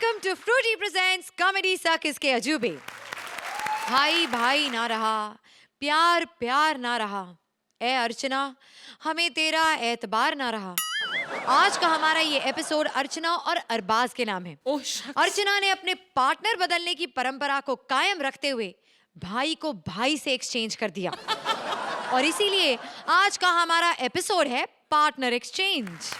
Welcome to Frooti presents comedy circus के अजूबे। भाई भाई ना रहा, प्यार प्यार ना रहा, ए अर्चना हमें तेरा एतबार ना रहा। आज का हमारा ये एपिसोड अर्चना और अरबाज के नाम है। अर्चना ने अपने पार्टनर बदलने की परंपरा को कायम रखते हुए भाई को भाई से एक्सचेंज कर दिया और इसीलिए आज का हमारा एपिसोड है पार्टनर एक्सचेंज।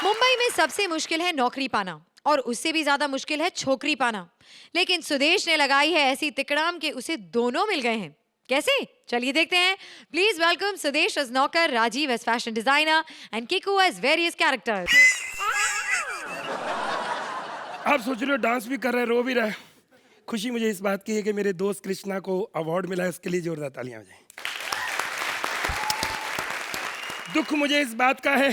मुंबई में सबसे मुश्किल है नौकरी पाना और उससे भी ज्यादा मुश्किल है छोकरी पाना, लेकिन सुदेश ने लगाई है ऐसी तिकड़ाम के उसे दोनों मिल गए हैं। कैसे? चलिए देखते हैं। प्लीज वेलकम सुदेश एज नौकर, Rajiv as fashion designer and Kiku as various characters. आप सोच रहे हो डांस भी कर रहे हैं, रो भी रहे हैं। खुशी मुझे इस बात की है कि मेरे दोस्त कृष्णा को अवार्ड मिला है, उसके लिए जोरदार तालियां हो जाएं। दुख मुझे इस बात का है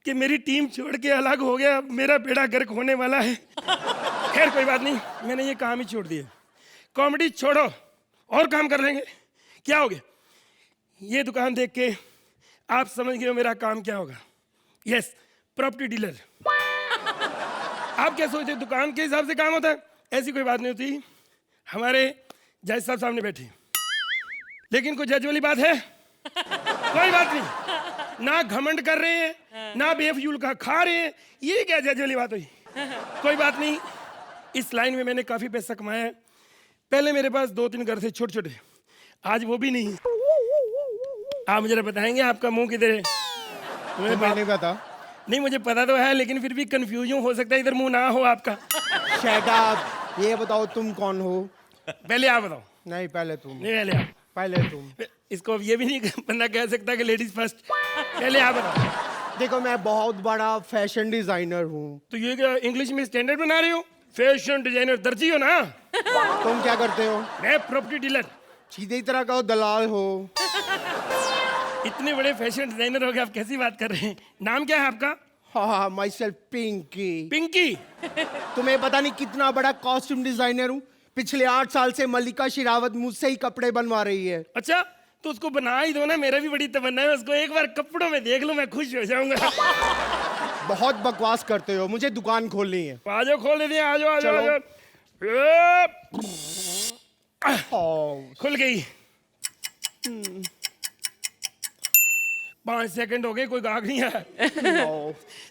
कि मेरी टीम छोड़ के अलग हो गया, मेरा बेड़ा गर्क होने वाला है। खैर कोई बात नहीं, मैंने ये काम ही छोड़ दिया। कॉमेडी छोड़ो और काम कर लेंगे। क्या हो गया? ये दुकान देख के आप समझ गए हो मेरा काम क्या होगा। Yes, property dealer. आप क्या सोचते, दुकान के हिसाब से काम होता है? ऐसी कोई बात नहीं होती। हमारे जज साहब सामने बैठे, लेकिन कोई जज वाली बात है? कोई बात नहीं। ना घमंड कर रहे हैं, ना बेफजूल का खा रहे हैं, ये क्या जज वाली बात हुई? कोई बात नहीं, इस लाइन में मैंने काफी पैसा कमाया है। पहले मेरे पास 2-3 घर थे छोटे छोटे, आज वो भी नहीं। आप मुझे बताएंगे आपका मुंह किधर है? तुम्हें नहीं पता? नहीं, मुझे पता तो है, लेकिन फिर भी कंफ्यूजन हो सकता है, इधर मुंह ना हो आपका। Shut up. ये बताओ तुम कौन हो? पहले आप बताओ। नहीं पहले तुम। नहीं, पहले आप। पहले तुम। इसको अब ये भी नहीं बंदा कह सकता कि लेडीज फर्स्ट। पहले आप बताओ। देखो मैं बहुत बड़ा फैशन डिजाइनर हूँ। तो ये क्या इंग्लिश में स्टैंडर्ड बना रहे हो? फैशन डिजाइनर दर्जी हो ना? तुम क्या करते हो? मैं प्रॉपर्टी डीलर। सीधे तरह का दलाल हो। इतने बड़े फैशन डिजाइनर हो गए, आप कैसी बात कर रहे हैं? नाम क्या है आपका? हाँ, माई सेल्फ पिंकी। पिंकी? तुम्हें पता नहीं कितना बड़ा कॉस्ट्यूम डिजाइनर हूँ। पिछले 8 साल से मल्लिका शेरावत मुझसे ही कपड़े बनवा रही है। अच्छा, तो उसको बना ही दो ना। मेरा भी बड़ी तमन्ना है, उसको एक बार कपड़ों में देख लो, मैं खुश हो जाऊंगा। बहुत बकवास करते हो, मुझे दुकान खोलनी है। आ जाओ, खोल देते हैं। आ जाओ, आ जाओ, आ जाओ। खुल गई। 5 सेकंड हो गए, कोई गाहक नहीं है।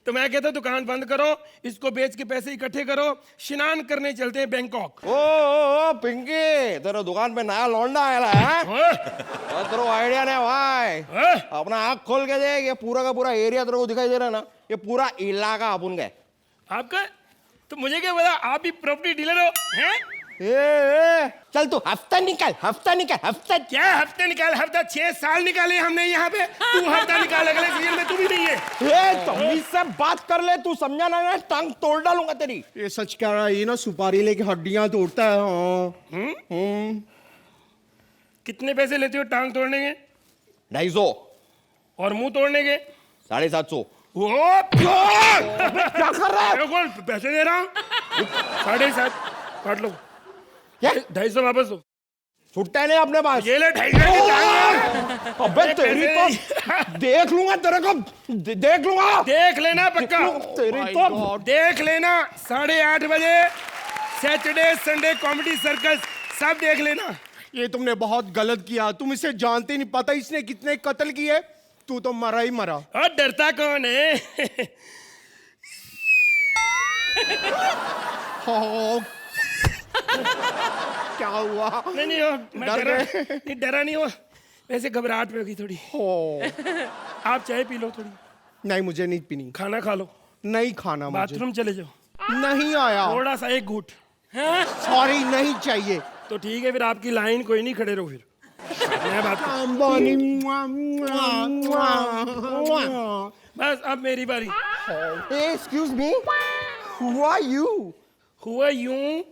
तो मैं कहता दुकान बंद करो, इसको बेच के पैसे इकट्ठे करो, स्नान करने चलते हैं बैंकॉक। ओ पिंकी, तेरे दुकान पे नया लौंडा आया है? तेरे आइडिया नहीं भाई। अपना आँख खोल के देख, ये पूरा का पूरा एरिया तेरे को दिखाई दे रहा है ना? ये पूरा इलाका अपन का है। आपका? तो मुझे क्या पता आप भी प्रॉपर्टी डीलर हो? हैं? चल तू हफ्ता निकाल, हफ्ता निकाल, हफ्ता। क्या हफ्ते निकाल? हफ्ता 6 साल निकाले हमने यहाँ पे। तू हफ्ता निकाल, अगले सीजन में तू भी नहीं है। तमीज से बात कर ले, तू समझा ना? टांग तोड़ डालूंगा तेरी। ये सच कह रहा है, ये ना सुपारी लेके हड्डियां तोड़ता है। हाँ। कितने पैसे लेते हो टांग तोड़ने के? 250। और मुंह तोड़ने के? 750। क्या कर रहा है? पैसे दे रहा हूँ। 7.5 काट लो। 250 वापस दो। छुट्टा नहीं अपने पास। ये ले 250। अबे तेरी तो देख लूंगा तेरे को, देख लूंगा। देख लेना पक्का। तेरी तो देख लेना। 8:30 बजे सैटरडे संडे कॉमेडी सर्कस, सब देख लेना। ये तुमने बहुत गलत किया। तुम इसे जानते नहीं, पता इसने कितने कत्ल किए? तू तो मरा ही मरा। और डरता कौन है? क्या हुआ? नहीं हो, मैं डरा नहीं हुआ, वैसे घबराहट में होगी थोड़ी। आप चाय पी लो थोड़ी। नहीं मुझे नहीं पीनी। खाना खा लो। नहीं खाना मुझे। बाथरूम चले जाओ। नहीं आया। थोड़ा सा एक घूंट। सॉरी, नहीं चाहिए। तो ठीक है, फिर आपकी लाइन कोई नहीं, खड़े रहो फिर। बस अब मेरी बारी। Excuse me, who are you? हुआ यूं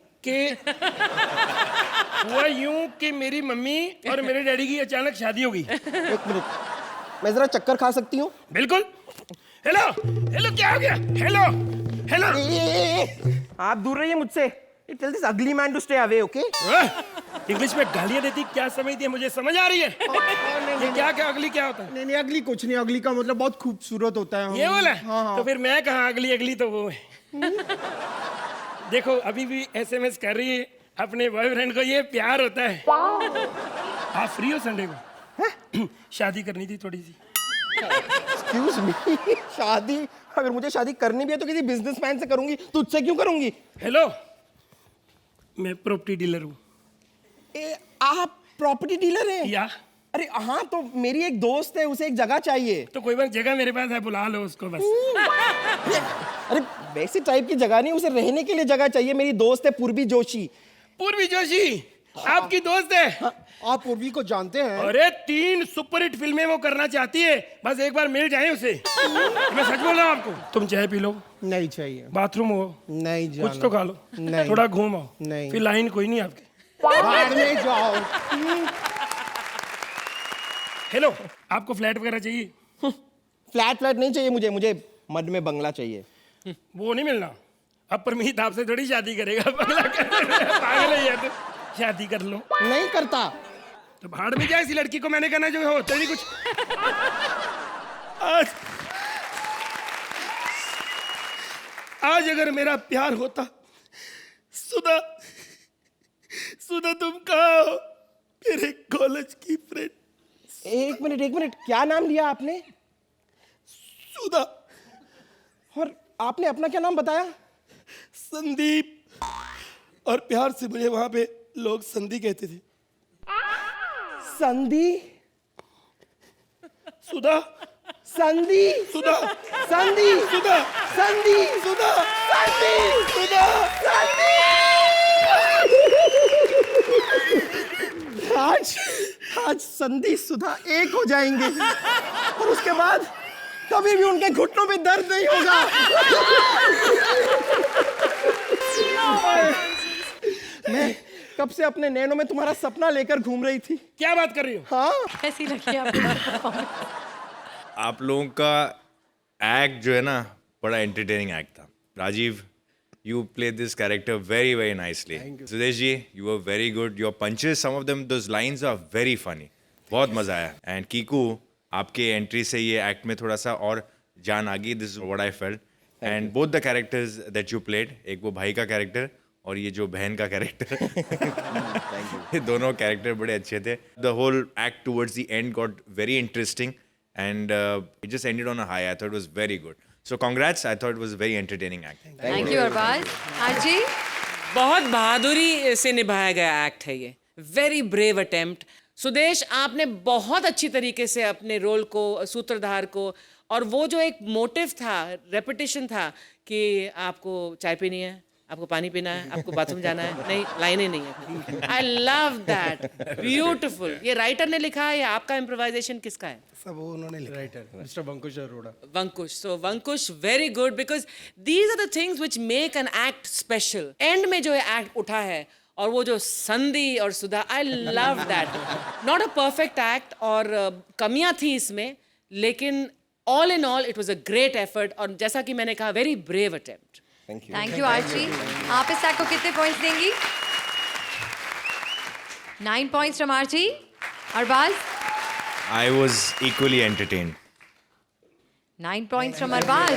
कि मेरी मम्मी और मेरे डैडी की अचानक शादी हो गई। 1 मिनट, मैं जरा चक्कर खा सकती हूँ? बिल्कुल। हेलो हेलो, क्या हो गया? Hello hello. आप दूर रहिए मुझसे। Tell this ugly man to stay away, okay? English में गालियां देती क्या समझती है? मुझे समझ आ रही है। ये क्या क्या अगली क्या होता है? नहीं नहीं, अगली कुछ नहीं, अगली का मतलब बहुत खूबसूरत होता है। ये बोला? हाँ हाँ। तो फिर मैं कहाँ अगली? अगली तो वो है। देखो अभी भी एसएमएस कर रही है अपने बॉयफ्रेंड को, ये प्यार होता है। आप फ्री हो संडे को? शादी करनी थी थोड़ी सी। एक्सक्यूज मी, शादी अगर मुझे शादी करनी भी है तो किसी बिजनेसमैन से करूंगी, तुझसे क्यों करूंगी? हेलो, मैं प्रॉपर्टी डीलर हूँ। आप प्रॉपर्टी डीलर हैं? या अरे हाँ, तो मेरी एक दोस्त है, उसे एक जगह चाहिए। तो कोई बात, जगह मेरे पास है, बुला लो उसको बस। अरे वैसी टाइप की जगह नहीं, उसे रहने के लिए जगह चाहिए। मेरी दोस्त है पूर्वी जोशी। पूर्वी जोशी आपकी दोस्त है? आप पूर्वी को जानते हैं? अरे 3 सुपरहिट फिल्में वो करना चाहती है, बस एक बार मिल जाए उसे। मैं सच बोल रहा हूँ आपको। तुम चाय पी लो, नहीं चाहिए। बाथरूम हो, नहीं जाना। कुछ तो खा लो, नहीं। थोड़ा घूम आओ। नहीं। फिर लाइन कोई नहीं आपकी। बाहर में जाओ। हेलो, आपको फ्लैट वगैरह चाहिए? फ्लैट नहीं चाहिए मुझे, मुझे मड में बंगला चाहिए। वो नहीं मिलना। अब परमीत आपसे थोड़ी शादी करेगा, बंगला पागल है ये तो। शादी कर लो। नहीं करता। तो भाड़ में जाए इसी लड़की को, मैंने कहना जो हो तेरी कुछ। आज अगर मेरा प्यार होता, सुधा सुधा तुम कहाँ हो? मेरे कॉलेज की फ्रेंड। एक मिनट, क्या नाम लिया आपने? सुधा। और आपने अपना क्या नाम बताया? संदीप। और प्यार से मुझे वहां पे लोग संदी कहते थे। संदी? सुधा। संदी? सुधा। संदी? सुधा। संदी? सुधा। संदी? सुधा। आज संदी सुधा एक हो जाएंगे और उसके बाद कभी भी उनके घुटनों पे दर्द नहीं होगा। मैं कब से अपने नैनों में तुम्हारा सपना लेकर घूम रही थी। क्या बात कर रही हो? हाँ, कैसी लगी आपको? आप लोगों का एक्ट जो है ना, बड़ा एंटरटेनिंग एक्ट था। Rajiv, you played this character very, very nicely. Sudesh ji, you were very good. Your punches, some of them, those lines are very funny. बहुत मजा आया. And Kiku, आपके एंट्री से ये एक्ट में थोड़ा सा और जान आ गई. This is what I felt. And both the characters that you played, एक वो भाई का कैरेक्टर और ये जो बहन का कैरेक्टर, ये दोनों कैरेक्टर बड़े अच्छे थे. The whole act towards the end got very interesting and it just ended on a high. I thought it was very good. So congrats, I thought it was a very entertaining act. Thank you Arbaaz. Archie, बहुत बहादुरी से निभाया गया act है ये। Very brave attempt. Sudesh, आपने बहुत अच्छी तरीके से अपने रोल को, सूत्रधार को, और वो जो एक मोटिव था, रेपिटेशन था कि आपको चाय पीनी है, आपको पानी पीना है, आपको बाथरूम जाना है, नहीं लाइनें नहीं है। I love that, beautiful. ये राइटर ने लिखा है या आपका इम्प्रोवाइजेशन किसका है? सब वो उन्होंने लिखा। Writer mister Vankush Arora. Vankush. So Vankush, very good because these are the things which make an act special. End में जो ये act उठा है और वो जो संधि और सुधा, I love that. Not a perfect act और कमियां थी इसमें, लेकिन all in all it was a great effort और जैसा कि मैंने कहा very brave attempt. Thank you Archie. आप इस एक्ट को कितने पॉइंट्स देंगी? 9 points from Archie. Arbaaz? I was equally entertained. 9 points from Arbaaz.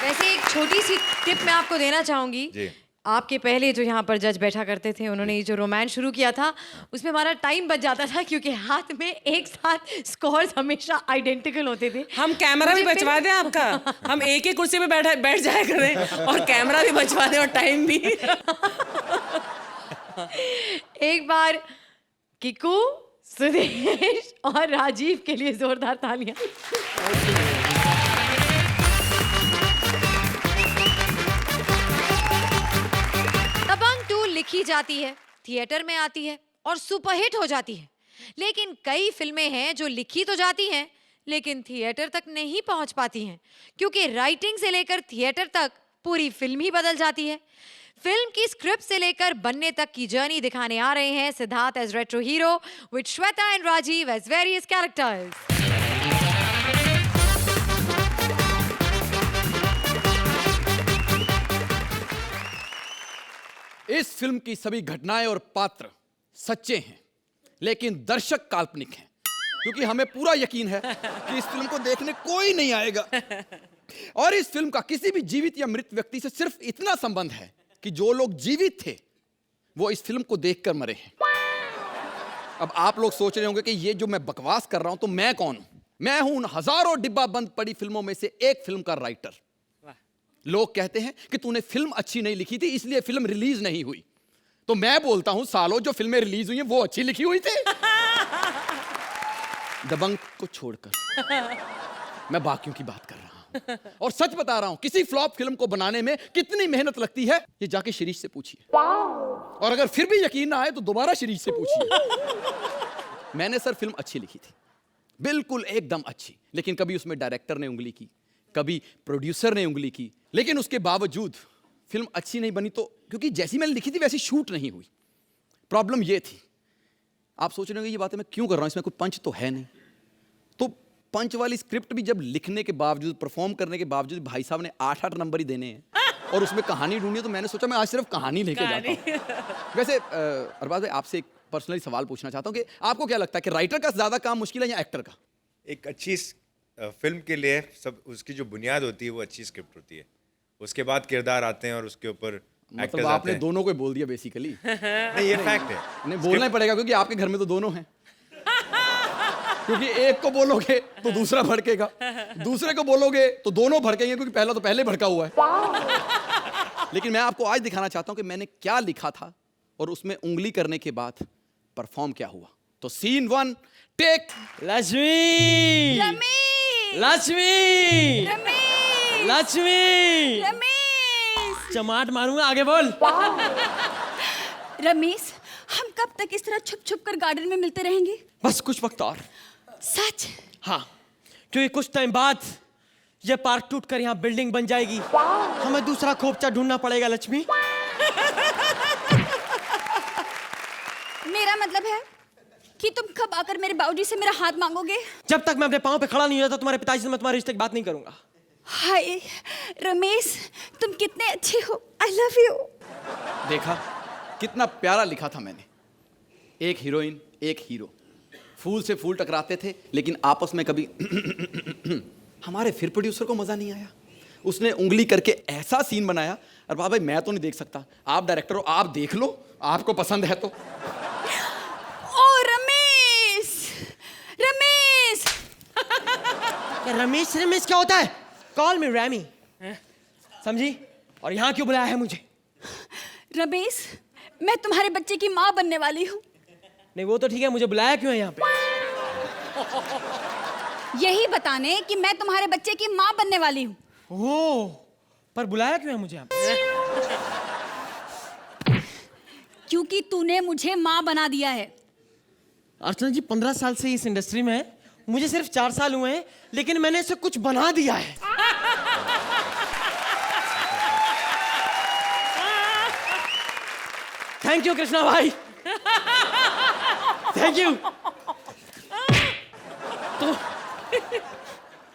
वैसे एक छोटी सी टिप मैं आपको देना चाहूंगी। जी। आपके पहले जो यहाँ पर जज बैठा करते थे, उन्होंने ये जो रोमांस शुरू किया था, उसमें हमारा टाइम बच जाता था क्योंकि हाथ में एक साथ स्कोर्स हमेशा आइडेंटिकल होते थे। हम कैमरा भी मुझे बचवा दें आपका, हम एक ही कुर्सी पे बैठ जाया करें और कैमरा भी बचवा दें और टाइम भी। एक बार किकू, सुदेश और राजीव के लिए जोरदार तालियां। दबंग 2 लिखी जाती है, थिएटर में आती है और सुपरहिट हो जाती है। लेकिन कई फिल्में हैं जो लिखी तो जाती हैं लेकिन थिएटर तक नहीं पहुंच पाती हैं, क्योंकि राइटिंग से लेकर थिएटर तक पूरी फिल्म ही बदल जाती है। फिल्म की स्क्रिप्ट से लेकर बनने तक की जर्नी दिखाने आ रहे हैं Siddharth as retro hero with Shweta and Rajiv as various characters. इस फिल्म की सभी घटनाएं और पात्र सच्चे हैं, लेकिन दर्शक काल्पनिक हैं, क्योंकि हमें पूरा यकीन है कि इस फिल्म को देखने कोई नहीं आएगा। और इस फिल्म का किसी भी जीवित या मृत व्यक्ति से सिर्फ इतना संबंध है कि जो लोग जीवित थे वो इस फिल्म को देखकर मरे हैं। अब आप लोग सोच रहे होंगे कि ये जो मैं बकवास कर रहा हूं, तो मैं कौन हूं? मैं हूं उन हजारों डिब्बा बंद पड़ी फिल्मों में से एक फिल्म का राइटर। लोग कहते हैं कि तूने फिल्म अच्छी नहीं लिखी थी इसलिए फिल्म रिलीज नहीं हुई, तो मैं बोलता हूं सालों जो फिल्में रिलीज हुई हैं वो अच्छी लिखी हुई थी। दबंग को छोड़कर मैं बाकियों की बात कर रहा हूं, और सच बता रहा हूं, किसी फ्लॉप फिल्म को बनाने में कितनी मेहनत लगती है ये जाके शिरीष से पूछिए, और अगर फिर भी यकीन ना आए तो दोबारा शिरीष से पूछिए। मैंने सर फिल्म अच्छी लिखी थी, बिल्कुल एकदम अच्छी, लेकिन कभी उसमें डायरेक्टर ने उंगली की, कभी प्रोड्यूसर ने उंगली की, लेकिन उसके बावजूद फिल्म अच्छी नहीं बनी। तो क्योंकि जैसी मैंने लिखी थी वैसी शूट नहीं हुई। प्रॉब्लम ये थी। आप सोच रहे होंगे ये बातें मैं क्यों कर रहा हूं, इसमें कोई पंच तो है नहीं। तो पंच वाली स्क्रिप्ट भी जब लिखने के बावजूद, परफॉर्म करने के बावजूद भाई साहब ने 8-8 नंबर ही देने हैं और उसमें कहानी ढूंढनी है, तो मैंने सोचा मैं आज सिर्फ कहानी लेके जाता हूं। वैसे अरबाज भाई आपसे एक पर्सनली सवाल पूछना चाहता हूं कि आपको क्या लगता है कि राइटर का ज्यादा काम मुश्किल है या एक्टर का? एक अच्छी फिल्म के लिए सब उसकी जो बुनियाद होती है वो अच्छी स्क्रिप्ट होती है, उसके बाद किरदार आते हैं और उसके ऊपर मतलब एक्टर्स आपने आते हैं। दोनों को बोल दिया बेसिकली। नहीं, ये फैक्ट है। नहीं, बोलना ही पड़ेगा क्योंकि आपके घर में तो दोनों हैं। क्योंकि एक को बोलोगे तो दूसरा भड़केगा, दूसरे को बोलोगे तो दोनों भड़केंगे, क्योंकि पहला तो पहले भड़का हुआ है। लेकिन मैं आपको आज दिखाना चाहता हूं कि मैंने क्या लिखा था और उसमें उंगली करने के बाद परफॉर्म क्या हुआ। तो सीन 1 टेक। लक्ष्मी रमेश लक्ष्मी रमेश लक्ष्मी रमेश चमाट मारूंगा, आगे बोल। रमेश, हम कब तक इस तरह छुप छुप कर गार्डन में मिलते रहेंगे? बस कुछ वक्त और। सच? हाँ, क्योंकि कुछ टाइम बाद ये पार्क टूट कर यहाँ बिल्डिंग बन जाएगी, हमें दूसरा खोपचा ढूंढना पड़ेगा लक्ष्मी। मेरा मतलब है कि तुम कब आकर मेरे बाबूजी से मेरा हाथ मांगोगे? जब तक मैं अपने पाँव पे खड़ा नहीं होता तुम्हारे पिताजी से मैं तुम्हारे रिश्ते की बात नहीं करूंगा। हाय रमेश, तुम कितने अच्छे हो। I love you. देखा कितना प्यारा लिखा था मैंने। एक हीरोइन एक हीरो, फूल से फूल टकराते थे लेकिन आपस में कभी हमारे फिर प्रोड्यूसर को मजा नहीं आया, उसने उंगली करके ऐसा सीन बनाया। और भाई मैं तो नहीं देख सकता, आप डायरेक्टर हो, आप देख लो, आपको पसंद है तो। ओ रमेश, रमेश। रमेश रमेश क्या होता है? कॉल मी रैमी, समझी? और यहाँ क्यों बुलाया है मुझे? रमेश, मैं तुम्हारे बच्चे की माँ बनने वाली हूँ। नहीं वो तो ठीक है, मुझे बुलाया क्यों है यहाँ पे? यही बताने कि मैं तुम्हारे बच्चे की माँ बनने वाली हूँ। ओह, पर बुलाया क्यों है मुझे यहाँ पे? क्योंकि तूने मुझे माँ बना दिया है। अर्चना जी 15 साल से इस इंडस्ट्री में है, मुझे सिर्फ 4 साल हुए हैं, लेकिन मैंने इसे कुछ बना दिया है। थैंक यू कृष्णा भाई, थैंक यू।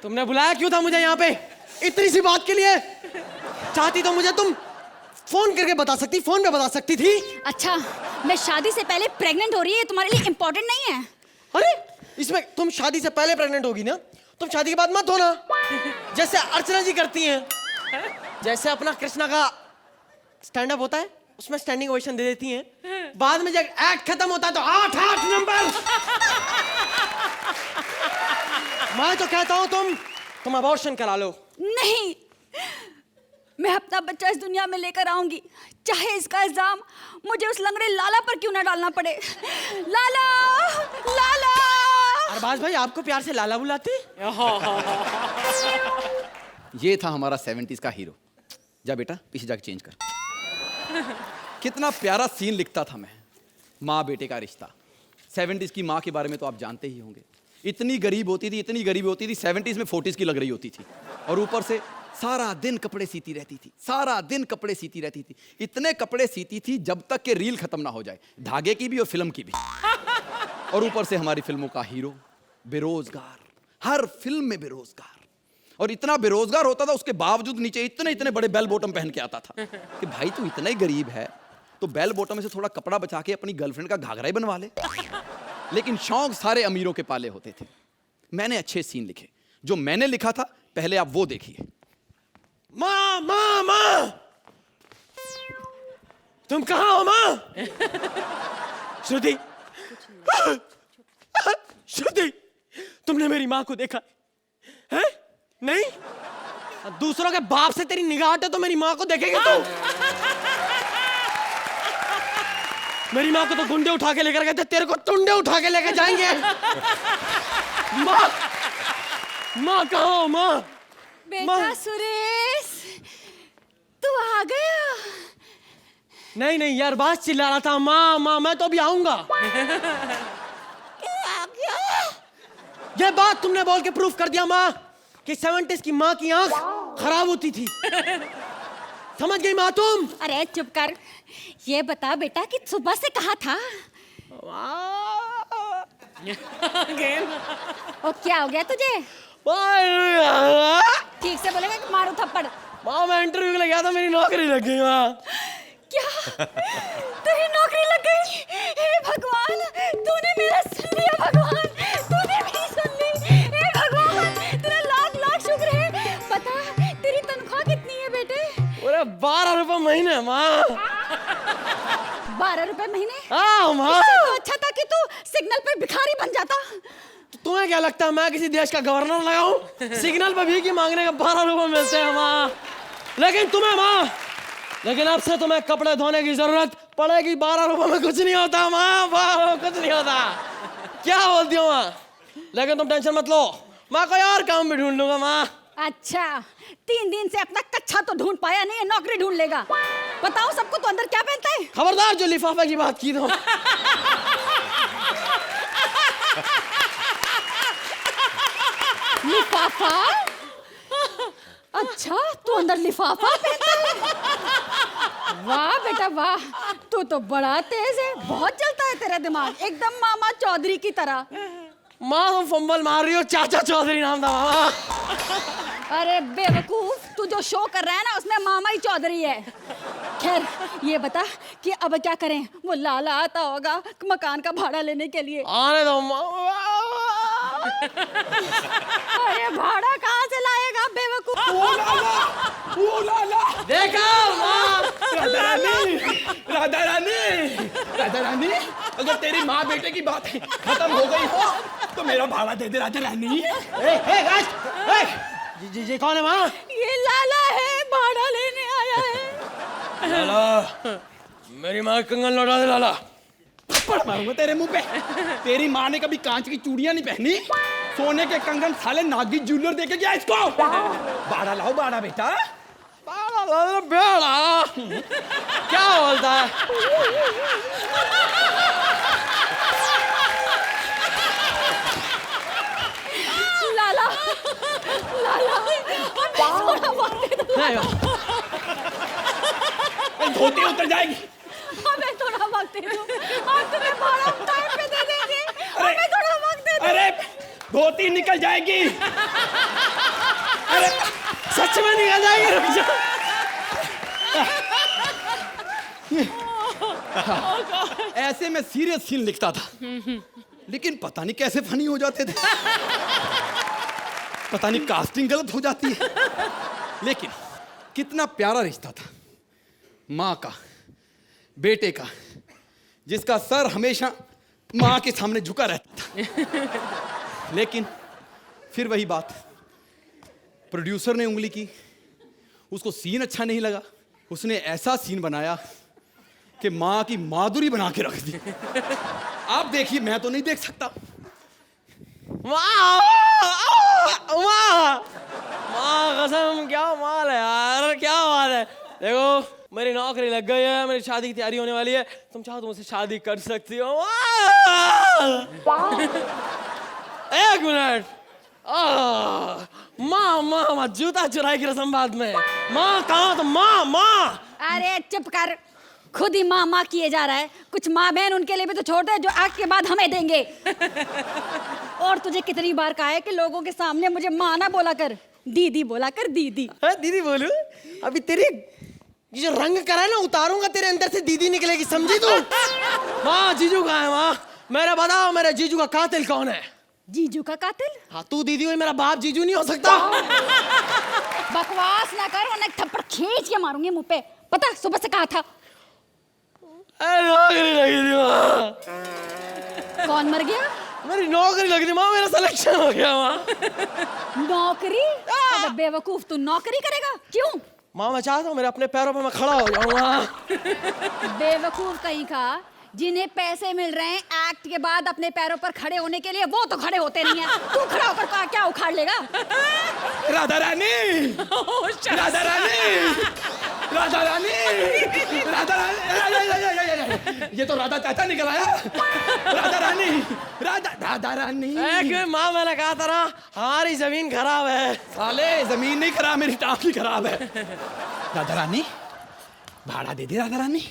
तुमने बुलाया क्यों था मुझे यहाँ पे इतनी सी बात के लिए? चाहती तो मुझे तुम फोन करके बता सकती, फोन पे बता सकती थी। अच्छा, मैं शादी से पहले प्रेग्नेंट हो रही है, तुम्हारे लिए इम्पोर्टेंट नहीं है? अरे इसमें तुम शादी से पहले प्रेग्नेंट होगी ना, तुम शादी के बाद मत होना, जैसे अर्चना जी करती हैं। जैसे अपना कृष्णा का स्टैंड अप होता है उसमें स्टैंडिंग ओवेशन दे देती हैं, बाद में जब एक्ट खत्म होता है तो 8-8 नंबर। मैं तो कहता हूं तुम अबॉर्शन करा लो। नहीं, मैं अपना बच्चा इस दुनिया में लेकर आऊंगी, चाहे इसका इल्जाम मुझे उस लंगड़े लाला पर क्यों ना डालना पड़े। लाला, लाला। अरबाज भाई आपको प्यार से लाला बुलाते? ये था हमारा 70s का हीरो। जा बेटा पीछे जाके चेंज कर। कितना प्यारा सीन लिखता था मैं, माँ बेटे का रिश्ता। 70s की माँ के बारे में तो आप जानते ही होंगे, इतनी गरीब होती थी, इतनी गरीब होती थी, 70s में 40s की लग रही होती थी, और ऊपर से सारा दिन कपड़े सीती रहती थी, सारा दिन कपड़े सीती रहती थी। इतने कपड़े सीती थी जब तक कि रील खत्म ना हो जाए, धागे की भी और फिल्म की भी। और ऊपर से हमारी फिल्मों का हीरो बेरोजगार, हर फिल्म में बेरोजगार, और इतना बेरोजगार होता था उसके बावजूद नीचे इतने इतने बड़े बेल बॉटम पहन के आता था कि भाई तू इतना ही गरीब है तो बेल बॉटम में से थोड़ा कपड़ा बचा के अपनी गर्लफ्रेंड का घाघरा ही बनवा ले। लेकिन शौक सारे अमीरों के पाले होते थे। मैंने अच्छे सीन लिखे। जो मैंने लिखा था पहले आप वो देखिए। माँ माँ माँ, तुम कहाँ हो माँ? श्रुति, श्रुति, तुमने मेरी माँ को देखा है? नहीं? दूसरों के बाप से तेरी निगाह हटे तो मेरी माँ को देखेंगे तुम? मेरी माँ को तो गुंडे उठा के लेकर गए थे, तेरे को टुंडे उठा के लेकर जाएंगे। माँ, माँ कहाँ हो माँ? बेटा सुरेश, तू आ गया? नहीं नहीं यार, बात चिल्ला रहा था माँ माँ, मैं तो अभी आऊंगा। ये बात तुमने बोल के प्रूफ कर दिया माँ कि 70s की माँ की आंख खराब होती थी। समझ गई माँ तुम? अरे चुप कर। ये बता बेटा कि सुबह से कहाँ था? और क्या हो गया तुझे? ठीक से बोलेगा कि मारू थप्पड़। माँ मैं इंटरव्यू के लिए गया था, मेरी नौकरी लग गई माँ। क्या? तेरी नौकरी लग गई? हे भगवान, तूने मेरा सुन लिया भगवान, तूने भी सुन ली। हे भगवान, तेरा लाख लाख शुक्र है। पता तेरी तनख्वाह कितनी है बेटे? अरे 12 रुपए महीने माँ। 12 रुपए महीने? हाँ माँ। इससे तो अच्छा था कि तू सिग्नल पर भिखारी बन जाता। तुम्हें क्या लगता है मैं किसी देश का गवर्नर लगाऊं? सिग्नल पर भीख मांगने का 12 रुपए मिलते हैं माँ। लेकिन तुम्हें माँ, लेकिन अब से तुम्हें कपड़े धोने की जरूरत पड़ेगी। 12 रुपए में कुछ नहीं होता माँ, 12 कुछ नहीं होता। क्या बोलती हो माँ? लेकिन तुम टेंशन मत लो, मैं कोई और काम भी ढूंढ लूंगा माँ। अच्छा, 3 दिन से अपना कच्चा तो ढूंढ पाया नहीं है, नौकरी ढूंढ लेगा। बताओ सबको तो अंदर क्या पहनता है? खबरदार जो लिफाफे की बात की तो। लिफाफा? अच्छा, तू अंदर लिफाफा पहनता है? वाह बेटा वाह, तू तो बड़ा तेज है, बहुत चलता है तेरा दिमाग, एकदम मामा चौधरी की तरह। माँ तुम फंबल मार रही हो, चाचा चौधरी नाम था मामा। अरे बेवकूफ, तू जो शो कर रहा है ना उसमें मामा ही चौधरी है। खैर ये बता कि अब क्या करें? वो लाला आता होगा मकान का भाड़ा लेने के लिए। आने दो अरे भाड़ा कहाँ से लाएगा बेवकूफ? ओ लाला, देखा माँ? राधा रानी, राधा रानी, राधा रानी, अगर तेरी माँ बेटे की बात खत्म हो गई हो तो मेरा भाड़ा दे दे राधा रानी। जी कौन है माँ? ये लाला है, भाड़ा लेने आया है। लाला, मेरी माँ कंगन लौटा दे लाला। थप्पड़ मारूंगा तेरे मुंह पे। तेरी माँ ने कभी कांच की चूड़ियां नहीं पहनी, सोने के कंगन साले नागी ज्वेलर देके गया इसको। बाड़ा लाओ, बाड़ा बेटा। बेड़ा क्या बोलता है? लाला, लाला, हमें थोड़ा वक्त दे दो। धोती उतर जाएगी। हमें थोड़ा वक्त दे दो, हम तुम्हें भाड़ा टाइम पे दे देंगे। हमें थोड़ा वक्त दे दो। अरे धोती निकल जाएगी। अरे सच में निकल जाएगी, रुक जा। ऐसे में सीरियस सीन लिखता था, लेकिन पता नहीं कैसे फनी हो जाते थे। पता नहीं कास्टिंग गलत हो जाती है। लेकिन कितना प्यारा रिश्ता था माँ का, बेटे का, जिसका सर हमेशा माँ के सामने झुका रहता था। लेकिन फिर वही बात, प्रोड्यूसर ने उंगली की, उसको सीन अच्छा नहीं लगा, उसने ऐसा सीन बनाया कि माँ की माधुरी बना के रख दी। आप देखिए, मैं तो नहीं देख सकता। वाह वाह वाह, कसम क्या माल है यार, क्या बात है। देखो मेरी नौकरी लग गई है, मेरी शादी की तैयारी होने वाली है, तुम चाहो तो मुझसे शादी कर सकती हो। एक मिनट, माँ माँ माँ, जूता चुराई की रस्म बाद में। माँ कहाँ? तो माँ माँ। अरे चुप कर, खुद ही माँ माँ किए जा रहा है। कुछ माँ बहन उनके लिए भी तो छोड़ दे, जो आग के बाद हमें देंगे। और तुझे कितनी बार कहा है कि लोगों के सामने मुझे माँ ना बोला कर, दीदी बोला कर, दीदी। दीदी बोलू? अभी तेरी ये जो रंग करा है ना, उतारूंगा तेरे अंदर से दीदी निकलेगी, समझी तू? माँ जीजू कहाँ है माँ? मेरा बताओ, मेरे जीजू का कातिल कौन है? जीजू का कातिल? हाँ तू दीदी हुई, मेरा बाप जीजू नहीं हो सकता। बकवास ना कर वरना एक थप्पड़ खींच के मारूंगी मुंह पे। पता सुबह से कहा था। नौकरी लगी थी माँ, कौन मर गया? मेरी नौकरी लगी थी माँ, मेरा सिलेक्शन हो गया माँ। नौकरी? अबे बेवकूफ, तू नौकरी करेगा? क्यों? माँ मैं चाहता हूँ मेरे अपने पैरों पे मैं खड़ा हो जाऊँ माँ। बेवकूफ कहीं का, जिन्हें पैसे मिल रहे हैं एक्ट के बाद अपने पैरों पर खड़े होने के लिए, वो तो खड़े होते नहीं है। तू खड़ा होकर क्या उखाड़ लेगा? राधा रानी, राधा रानी, राधा रानी, राधा रानी, ये तो राधा चाचा निकल आया। राधा रानी, राधा रानी। माँ मैंने कहा था ना, हमारी जमीन खराब है। साले जमीन नहीं खराब, मेरी टांग ही खराब है। राधा रानी, भाड़ा दे दे राधा रानी।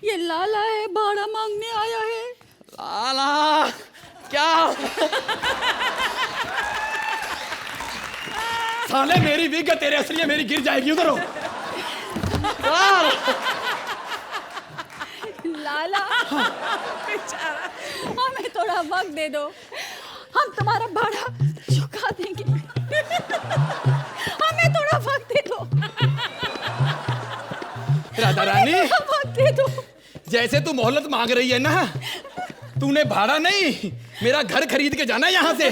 ये लाला है, भाड़ा मांगने आया है। लाला क्या? साले मेरी विग तेरे असली है, मेरी गिर जाएगी, उधर हो। लाला हमें थोड़ा वक्त दे दो, हम तुम्हारा भाड़ा चुका देंगे। हमें थोड़ा वक्त दे दो। राधा रानी, वक्त दे दो। जैसे तू मोहलत मांग रही है ना, तूने भाड़ा नहीं, मेरा घर खरीद के जाना यहाँ से।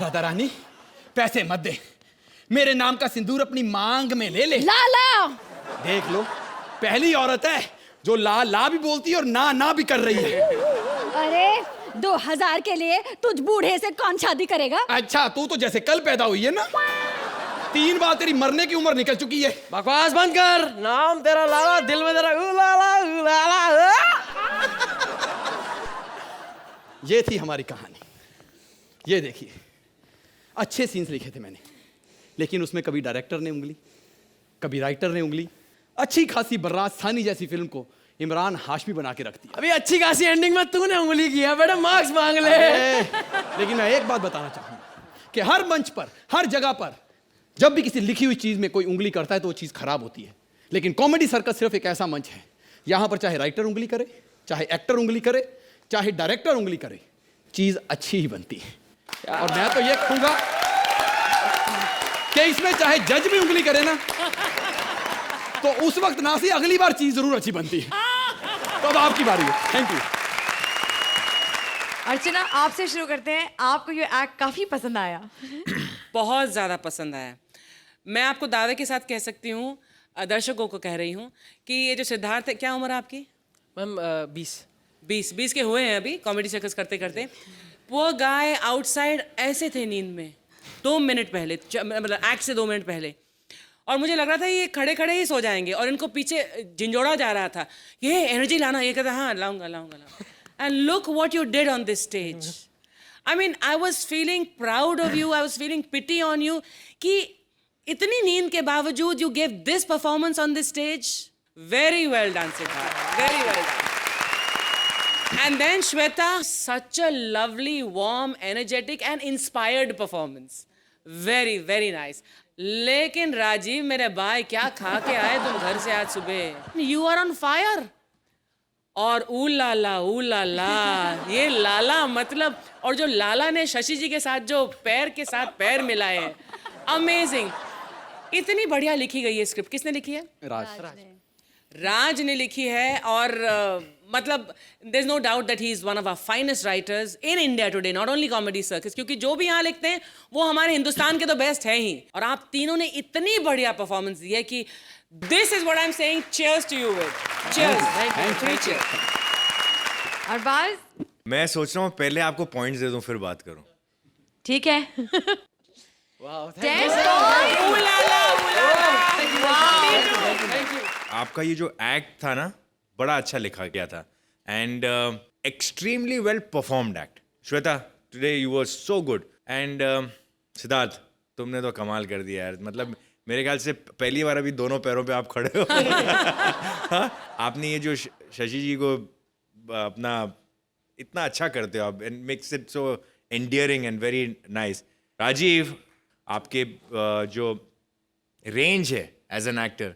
राधा रानी, पैसे मत दे, मेरे नाम का सिंदूर अपनी मांग में ले ले। लाला देख लो, पहली औरत है जो ला ला भी बोलती है और ना ना भी कर रही है। अरे 2000 के लिए तुझ बूढ़े से कौन शादी करेगा? अच्छा, तू तो जैसे कल पैदा हुई है ना, 3 बार तेरी मरने की उम्र निकल चुकी है। बकवास बंद कर, नाम तेरा लाला, दिल में तेरा लाला। ये थी हमारी कहानी। ये देखिए, अच्छे सीन्स लिखे थे मैंने, लेकिन उसमें कभी डायरेक्टर ने उंगली, कभी राइटर ने उंगली। अच्छी खासी बर्राज सानी जैसी फिल्म को इमरान हाशमी बना के रख दिया। अभी अच्छी खासी एंडिंग में तूने उंगली की है, बेटा मार्क्स मांग ले। लेकिन मैं एक बात बताना चाहूंगा कि हर मंच पर, हर जगह पर जब भी किसी लिखी हुई चीज में कोई उंगली करता है तो वो चीज खराब होती है। लेकिन कॉमेडी सर्कस सिर्फ एक ऐसा मंच है, यहां पर चाहे राइटर उंगली करे, चाहे एक्टर उंगली करे, चाहे डायरेक्टर उंगली करे, चीज अच्छी ही बनती है। और मैं तो ये कहूंगा कि इसमें चाहे जज भी उंगली करे ना, तो उस वक्त ना सी अगली बार चीज जरूर अच्छी बनती है। तो अब आपकी बारी है। Thank you. अर्चना, आपसे शुरू करते हैं। आपको ये एक्ट काफी पसंद आया? बहुत ज़्यादा पसंद आया। मैं आपको दावे के साथ कह सकती हूँ, दर्शकों को कह रही हूँ कि ये जो सिद्धार्थ है, क्या उम्र है आपकी? मैम 20 के हुए हैं अभी कॉमेडी सर्कस करते करते। वो गाय आउटसाइड ऐसे थे नींद में 2 मिनट पहले, मतलब एक्ट से 2 मिनट पहले, और मुझे लग रहा था ये खड़े खड़े ही सो जाएंगे, और इनको पीछे झिंझोड़ा जा रहा था, ये एनर्जी लाना, ये कहता हाँ लाऊंगा लाऊंगा लाऊंगा। And look what you did on this stage. I mean, I was feeling proud of you. I was feeling pity on you. कि इतनी नींद के बावजूद you gave this performance on this stage. Very well done, Siddharth. Very well done. And then Shweta, such a lovely, warm, energetic and inspired performance. Very, very nice. लेकिन राजीव मेरे भाई, क्या खा के आए तुम घर से आज सुबह? You are on fire. और ऊ लाला, ये लाला मतलब, और जो लाला ने शशि जी के साथ जो पैर के साथ पैर मिलाए हैं, अमेजिंग। इतनी बढ़िया लिखी गई है स्क्रिप्ट। किसने लिखी है? राज ने लिखी है। और मतलब there is no doubt that he is one of our finest writers in India today, not only comedy circus, क्योंकि जो भी यहाँ लिखते हैं वो हमारे हिंदुस्तान के तो बेस्ट है ही। और आप तीनों ने इतनी बढ़िया परफॉर्मेंस दी है कि this is what I am saying, cheers to you with. Cheers. Thank you. Arbaaz, मैं सोच रहा हूँ पहले आपको पॉइंट्स दे दूं फिर बात करूं। ठीक है। आपका ये जो एक्ट था ना, बड़ा अच्छा लिखा गया था, and extremely well performed act. Shweta, today you were so good, and Siddharth, तुमने तो कमाल कर दिया यार। मतलब मेरे ख्याल से पहली बार अभी दोनों पैरों पे आप खड़े हो। हाँ? आपने ये जो शशि जी को अपना इतना अच्छा करते हो आप, and makes it so endearing and very nice. Rajiv, आपके जो रेंज है एज एन एक्टर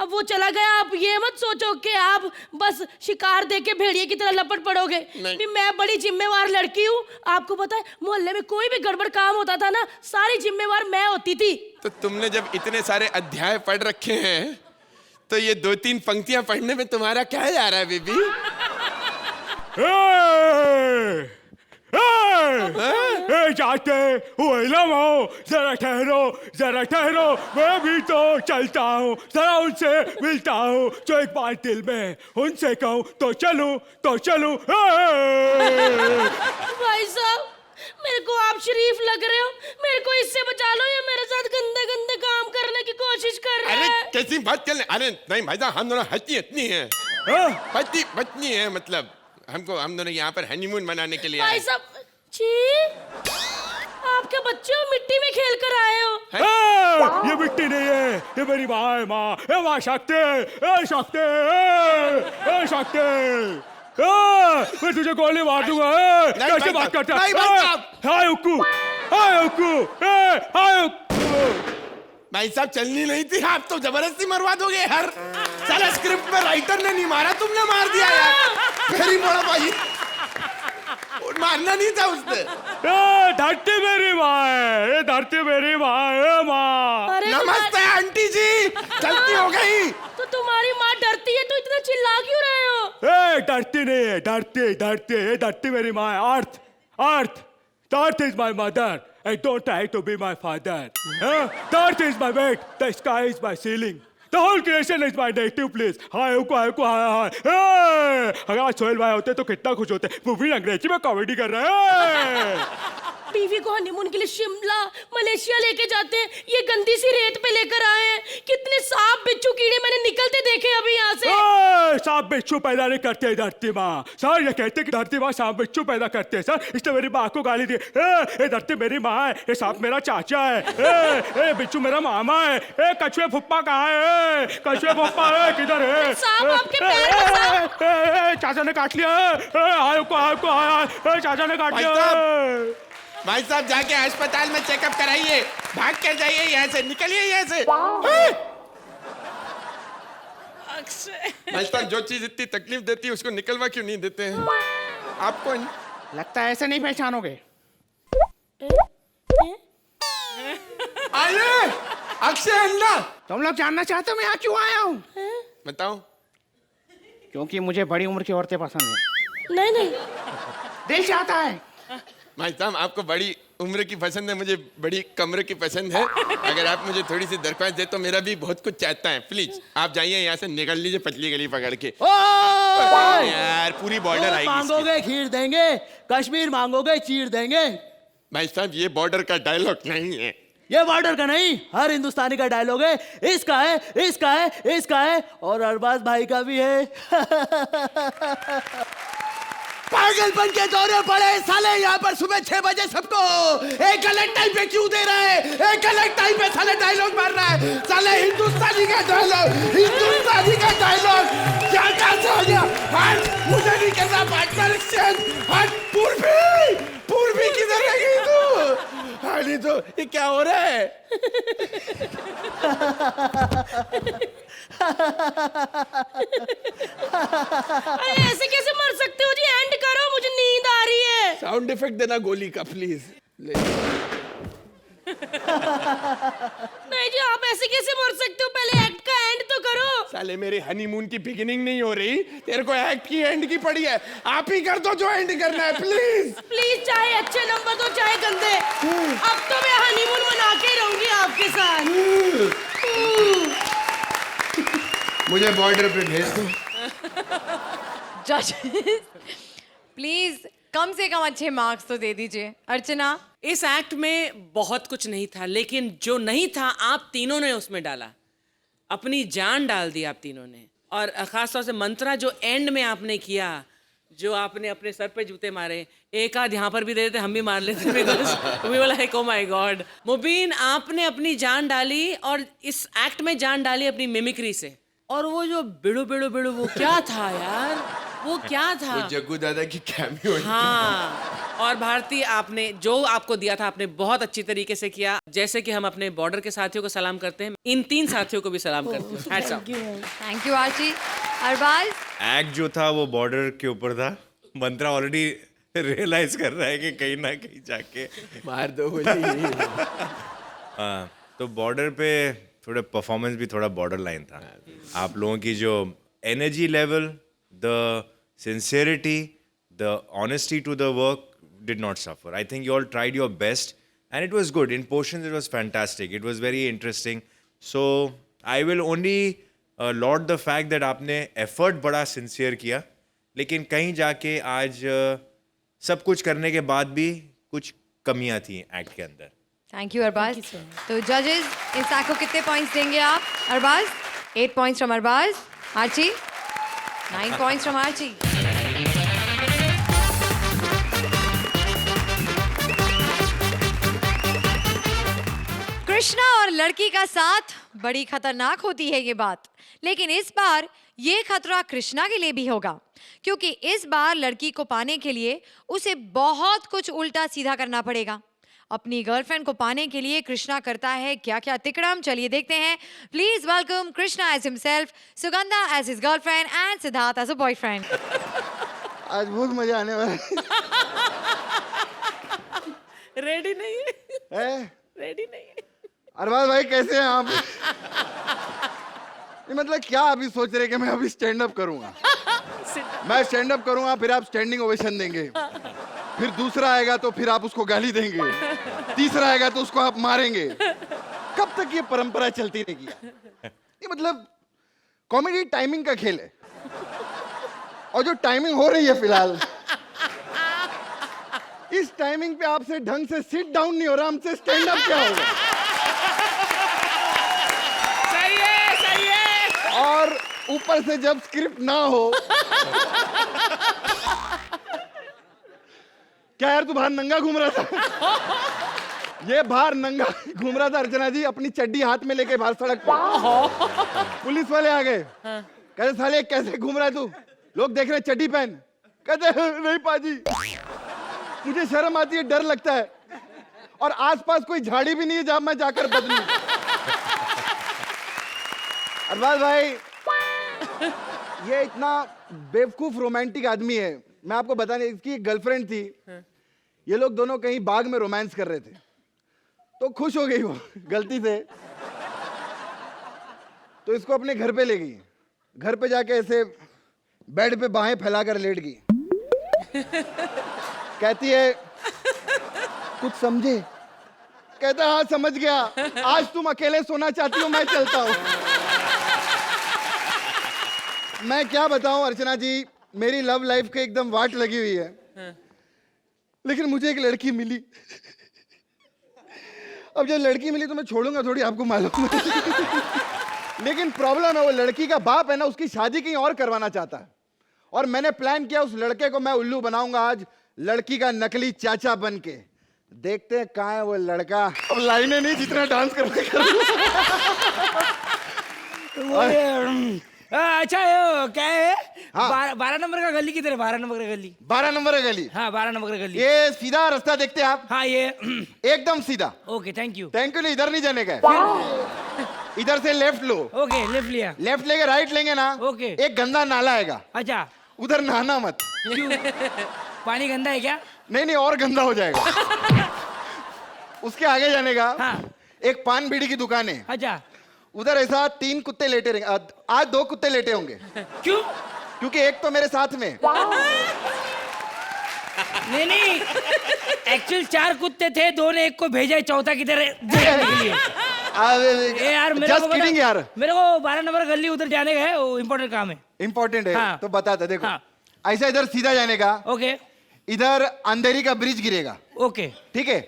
अब वो चला गया, आप ये मत सोचो कि आप बस शिकार देख के भेड़िए की तरह लपट पड़ोगे। नहीं। भी मैं बड़ी जिम्मेवार लड़की हूँ। आपको पता है मोहल्ले में कोई भी गड़बड़ काम होता था ना, सारी जिम्मेवार मैं होती थी। तो तुमने जब इतने सारे अध्याय पढ़ रखे हैं तो ये 2-3 पंक्तियां पढ़ने में तुम्हारा क्या जा रहा है बेबी? जाते हुए लम्हो, जरा ठहरो, मैं भी तो चलता हूँ, जरा उनसे मिलता हूँ, जो एक बार दिल में उनसे कहूँ तो चलूं। भाई साहब, मेरे को आप शरीफ लग रहे हो, मेरे को इससे बचा लो, ये मेरे साथ गंदे गंदे काम करने की कोशिश कर रहे अरे हैं। कैसी बात कर रहे? अरे नहीं भाई साहब, हम दोनों हस्ती इतनी है, पति पत्नी है, मतलब हम दोनों यहाँ पर हनीमून मनाने के लिए भाई आए। साहब, छी, आपके बच्चे हो, मिट्टी में खेल कर आए हो। ये मिट्टी नहीं है, ये मेरी माँ है, माँ शक्ति, मैं तुझे गोली मार दूंगा। कैसे बात करता है? हाय उक्कू। भाई साहब चलनी नहीं थी, आप तो जबरदस्ती मरवा दोगे यार। साला स्क्रिप्ट में राइटर ने नहीं मारा, तुमने मार दिया यार। मेरी बड़ा भाई, मारना नहीं था उसने। धरती मेरी माँ है, ये धरती मेरी माँ है, माँ। अरे नमस्ते आंटी जी, गलती हो गई। तो तुम्हारी माँ डरती है तो इतना चिल्ला क्यों रहे हो? डरती नहीं है, धरती मेरी माँ है। Earth is my mother and don't try to be my father. The earth is my bed, the sky is my ceiling. The whole creation is my native place. हाय। अगर आज सोहेल भाई होते तो कितना खुश होते। मूवी अंग्रेजी में कॉमेडी कर रहे हैं। बीवी को हनीमून के लिए शिमला, मलेशिया लेके जाते हैं, ये गंदी सी रेत पे लेकर आए हैं। कितने सांप बिच्छू कीड़े मैंने निकलते देखे अभी यहाँ से। सांप बिच्छू पैदा नहीं करते धरती माँ। सर ये कहते कि धरती माँ सांप बिच्छू पैदा करते हैं सर, इसने मेरी माँ को गाली दी। ये धरती मेरी माँ है, ये सांप मेरा चाचा है, ये बिच्छू मेरा मामा है। कछुए फुप्पा कहाँ है? कछुए फुप्पा है किधर है? सांप आपके पैर में सांप। चाचा ने काट लिया। चाचा ने काट लिया। भाई साहब जाके अस्पताल में चेकअप कराइए, भाग कर जाइए यहाँ से, निकलिए यहाँ से। भाई साहब जो चीज इतनी तकलीफ देती है उसको निकलवा क्यों नहीं देते हैं? आपको लगता है ऐसे नहीं पहचानोगे। अरे अक्षय अन्ना, तुम लोग जानना चाहते हो मैं यहाँ क्यों आया हूँ? बताओ। क्योंकि मुझे बड़ी उम्र की औरतें पसंद है। नहीं दिल चाहता है। भाई साहब आपको बड़ी उम्र की पसंद है, मुझे बड़ी कमरे की पसंद है। अगर आप मुझे थोड़ी सी दरख्वास्त दे तो मेरा भी बहुत कुछ चाहता है। प्लीज आप जाइए यहाँ से, निकल लीजिए पतली गली पकड़ के। यार पूरी बॉर्डर आएगी। मांगोगे खीर देंगे, कश्मीर मांगोगे चीर देंगे। भाई साहब ये बॉर्डर का डायलॉग नहीं है, ये बॉर्डर का नहीं, हर हिंदुस्तानी का डायलॉग है। इसका है और अरबाज भाई का भी है। पागलपन के दौरे पड़े साले यहाँ पर सुबह 6 बजे सबको एक अलग टाइम पे क्यों दे रहा है? एक अलग टाइम पे साले डायलॉग मार रहा है। साले हिंदुस्तानी का डायलॉग क्या कहा से हो गया? हट, मुझे नहीं करना पार्टनर एक्सचेंज। हट, पूर्वी किधर रह गई तू? नहीं तो ये क्या हो रहा है? अरे ऐसे कैसे मर सकते हो जी? एंड करो, मुझे नींद आ रही है। साउंड इफेक्ट देना गोली का प्लीज। नहीं जी, आप ऐसे कैसे मर सकते हो? पहले एक्ट का एंड तो करो। साले मेरे हनीमून की बिगिनिंग नहीं हो रही, तेरे को एक्ट की एंड की पड़ी है। आप ही कर दो जो एंड करना है प्लीज। प्लीज, चाहे अच्छे नंबर दो चाहे गंदे, अब तो मैं हनीमून मना के ही रहूंगी आपके साथ। मुझे बॉर्डर पे भेज दो। जजेस प्लीज कम से कम अच्छे मार्क्स तो दे दीजिए। अर्चना, इस एक्ट में बहुत कुछ नहीं था, लेकिन जो नहीं था आप तीनों ने उसमें डाला, अपनी जान डाल दी आप तीनों ने। और खास तौर से मंत्रा जो एंड में आपने किया, जो आपने अपने सर पे जूते मारे, एक आध यहाँ पर भी दे देते हम भी मार लेते। तुम्हें बोला है, ओ माय गॉड। मुबीन, आपने अपनी जान डाली और इस एक्ट में जान डाली अपनी मिमिक्री से। और वो जो बिड़ू बिड़ू बिड़ू वो क्या था यार? वो क्या था? वो जग्गू दादा की कैमियो। हाँ, और भारती, आपने जो आपको दिया था आपने बहुत अच्छी तरीके से किया। जैसे कि हम अपने बॉर्डर के साथियों को सलाम करते हैं, इन 3 साथियों को भी सलाम करते हैं। Hats off. Thank you Archie. Arbaaz, act जो था वो बॉर्डर के ऊपर था। मंत्रा ऑलरेडी रियलाइज कर रहा है कि कहीं ना कहीं जाके मार दो गोली। हाँ, तो बॉर्डर पे थोड़ा परफॉर्मेंस भी थोड़ा बॉर्डर लाइन था। आप लोगों की जो energy level, the sincerity, the honesty to the work did not suffer. I think you all tried your best and it was good. In portions it was fantastic. It was very interesting. So I will only laud the fact that आपने effort बड़ा sincere किया, लेकिन कहीं जाके आज सब कुछ करने के बाद भी कुछ कमियां थी एक्ट के अंदर। Thank you Arbaaz. तो जजेस, इस एक्ट को कितने पॉइंट्स देंगे आप? Arbaaz 8 points from Arbaaz. Archie 9 points from Archie. Krishna और लड़की का साथ, बड़ी खतरनाक होती है ये बात, लेकिन इस बार ये खतरा कृष्णा के लिए भी होगा, क्योंकि इस बार लड़की को पाने के लिए उसे बहुत कुछ उल्टा सीधा करना पड़ेगा। अपनी गर्लफ्रेंड को पाने के लिए कृष्णा करता है क्या क्या तिकड़म, चलिए देखते हैं। Please welcome Krishna as himself, Sugandha as his girlfriend and Siddharth as a boyfriend. आज बहुत मजा आने वाला रेडी नहीं है? है। रेडी नहीं है? अरबाज भाई कैसे हैं आप? ये मतलब क्या अभी सोच रहे कि मैं अभी स्टैंड अप करूंगा? मैं स्टैंड अप करूंगा, फिर आप स्टैंडिंग ओवेशन देंगे, फिर दूसरा आएगा तो फिर आप उसको गाली देंगे, तीसरा आएगा तो उसको आप मारेंगे। कब तक ये परंपरा चलती रहेगी? ये मतलब कॉमेडी टाइमिंग का खेल है, और जो टाइमिंग हो रही है फिलहाल, इस टाइमिंग पे आपसे ढंग से सिट डाउन नहीं हो रहा, हमसे स्टैंड अप क्या होगा? सही है, सही है। और ऊपर से जब स्क्रिप्ट ना हो, क्या यार तू बाहर नंगा घूम रहा था? ये बाहर नंगा घूम रहा था अर्चना जी, अपनी चड्डी हाथ में लेके बाहर सड़क पर। पुलिस वाले आ गए, कहते साले कैसे घूम रहा है तू, लोग देख रहे चड्डी पहन। कहते नहीं पाजी, मुझे शर्म आती है, डर लगता है, और आसपास कोई झाड़ी भी नहीं है जहां मैं जाकर बदलूं। अरबाज भाई ये इतना बेवकूफ रोमांटिक आदमी है, मैं आपको बताने, इसकी एक गर्लफ्रेंड थी, ये लोग दोनों कहीं बाग में रोमांस कर रहे थे, तो खुश हो गई वो गलती से, तो इसको अपने घर पे ले गई। घर पे जाके ऐसे बेड पे बाहें फैलाकर लेट गई, कहती है कुछ समझे? कहता हाँ समझ गया, आज तुम अकेले सोना चाहती हो, मैं चलता हूं। मैं क्या बताऊं अर्चना जी, मेरी लव लाइफ के एकदम वाट लगी हुई है, लेकिन मुझे एक लड़की मिली। अब जब लड़की मिली तो मैं छोड़ूंगा थोड़ी, आपको मालूम है। लेकिन प्रॉब्लम है, वो लड़की का बाप है ना, उसकी शादी कहीं और करवाना चाहता है, और मैंने प्लान किया उस लड़के को मैं उल्लू बनाऊंगा आज, लड़की का नकली चाचा बन के। देखते हैं कहाँ है वो लड़का। अब लाइनें नहीं, जितना डांस करने अच्छा ये क्या है? हाँ। 12 नंबर का गली किधर है? 12 नंबर का गली? 12 नंबर का गली? हाँ 12 नंबर का गली। ये सीधा रास्ता देखते हैं आप? हाँ ये एकदम सीधा। Okay thank you. Thank you नहीं, इधर नहीं जाने का है, इधर से लेफ्ट लो। ओके लेफ्ट लिया। लेफ्ट लेके राइट लेंगे ना, ओके। एक गंदा नाला आएगा, अच्छा उधर नहाना मत। क्यों? पानी गंदा है क्या? नहीं नहीं, और गंदा हो जाएगा। उसके आगे जाने का, हाँ। एक पान बीड़ी की दुकान है, अच्छा उधर ऐसा 3 कुत्ते लेटे रहेंगे, आज 2 कुत्ते लेटे होंगे। क्यों? क्योंकि एक तो मेरे साथ में। नहीं एक्चुअल 4 कुत्ते थे, 2 ने 1 को भेजा, चौथा किधर है देखने के लिए। ए यार मेरे Just को kidding यार। मेरे को 12 नंबर गली उधर जाने का है, वो इम्पोर्टेंट काम है। इम्पोर्टेंट है हाँ। तो बताता देखो। हाँ। ऐसा इधर सीधा जाने का, ओके इधर अंधेरी का ब्रिज गिरेगा, ओके ठीक है,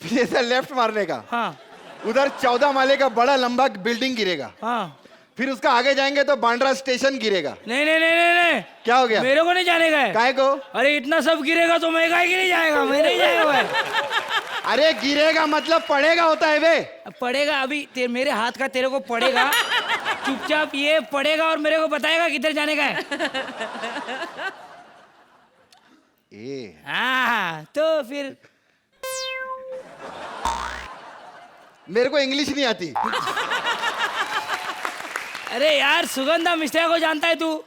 फिर ऐसा लेफ्ट मारने का, हाँ उधर 14 माले का बड़ा लंबा बिल्डिंग गिरेगा, हाँ। फिर उसका आगे जाएंगे तो बांद्रा स्टेशन गिरेगा। नहीं नहीं नहीं नहीं नहीं, क्या हो गया? मेरे को नहीं जाने का है। काहे को? अरे इतना सब गिरेगा तो मैं काहे की नहीं जाएगा, मैं नहीं जाएगा भाई। अरे गिरेगा मतलब पड़ेगा होता है बे। पड़ेगा अभी मेरे हाथ का तेरे को पड़ेगा, चुपचाप ये पड़ेगा और मेरे को बताएगा किधर जाने का है। ए हाँ तो फिर मेरे को इंग्लिश नहीं आती। अरे यार सुगंधा मिश्रा को जानता है तू?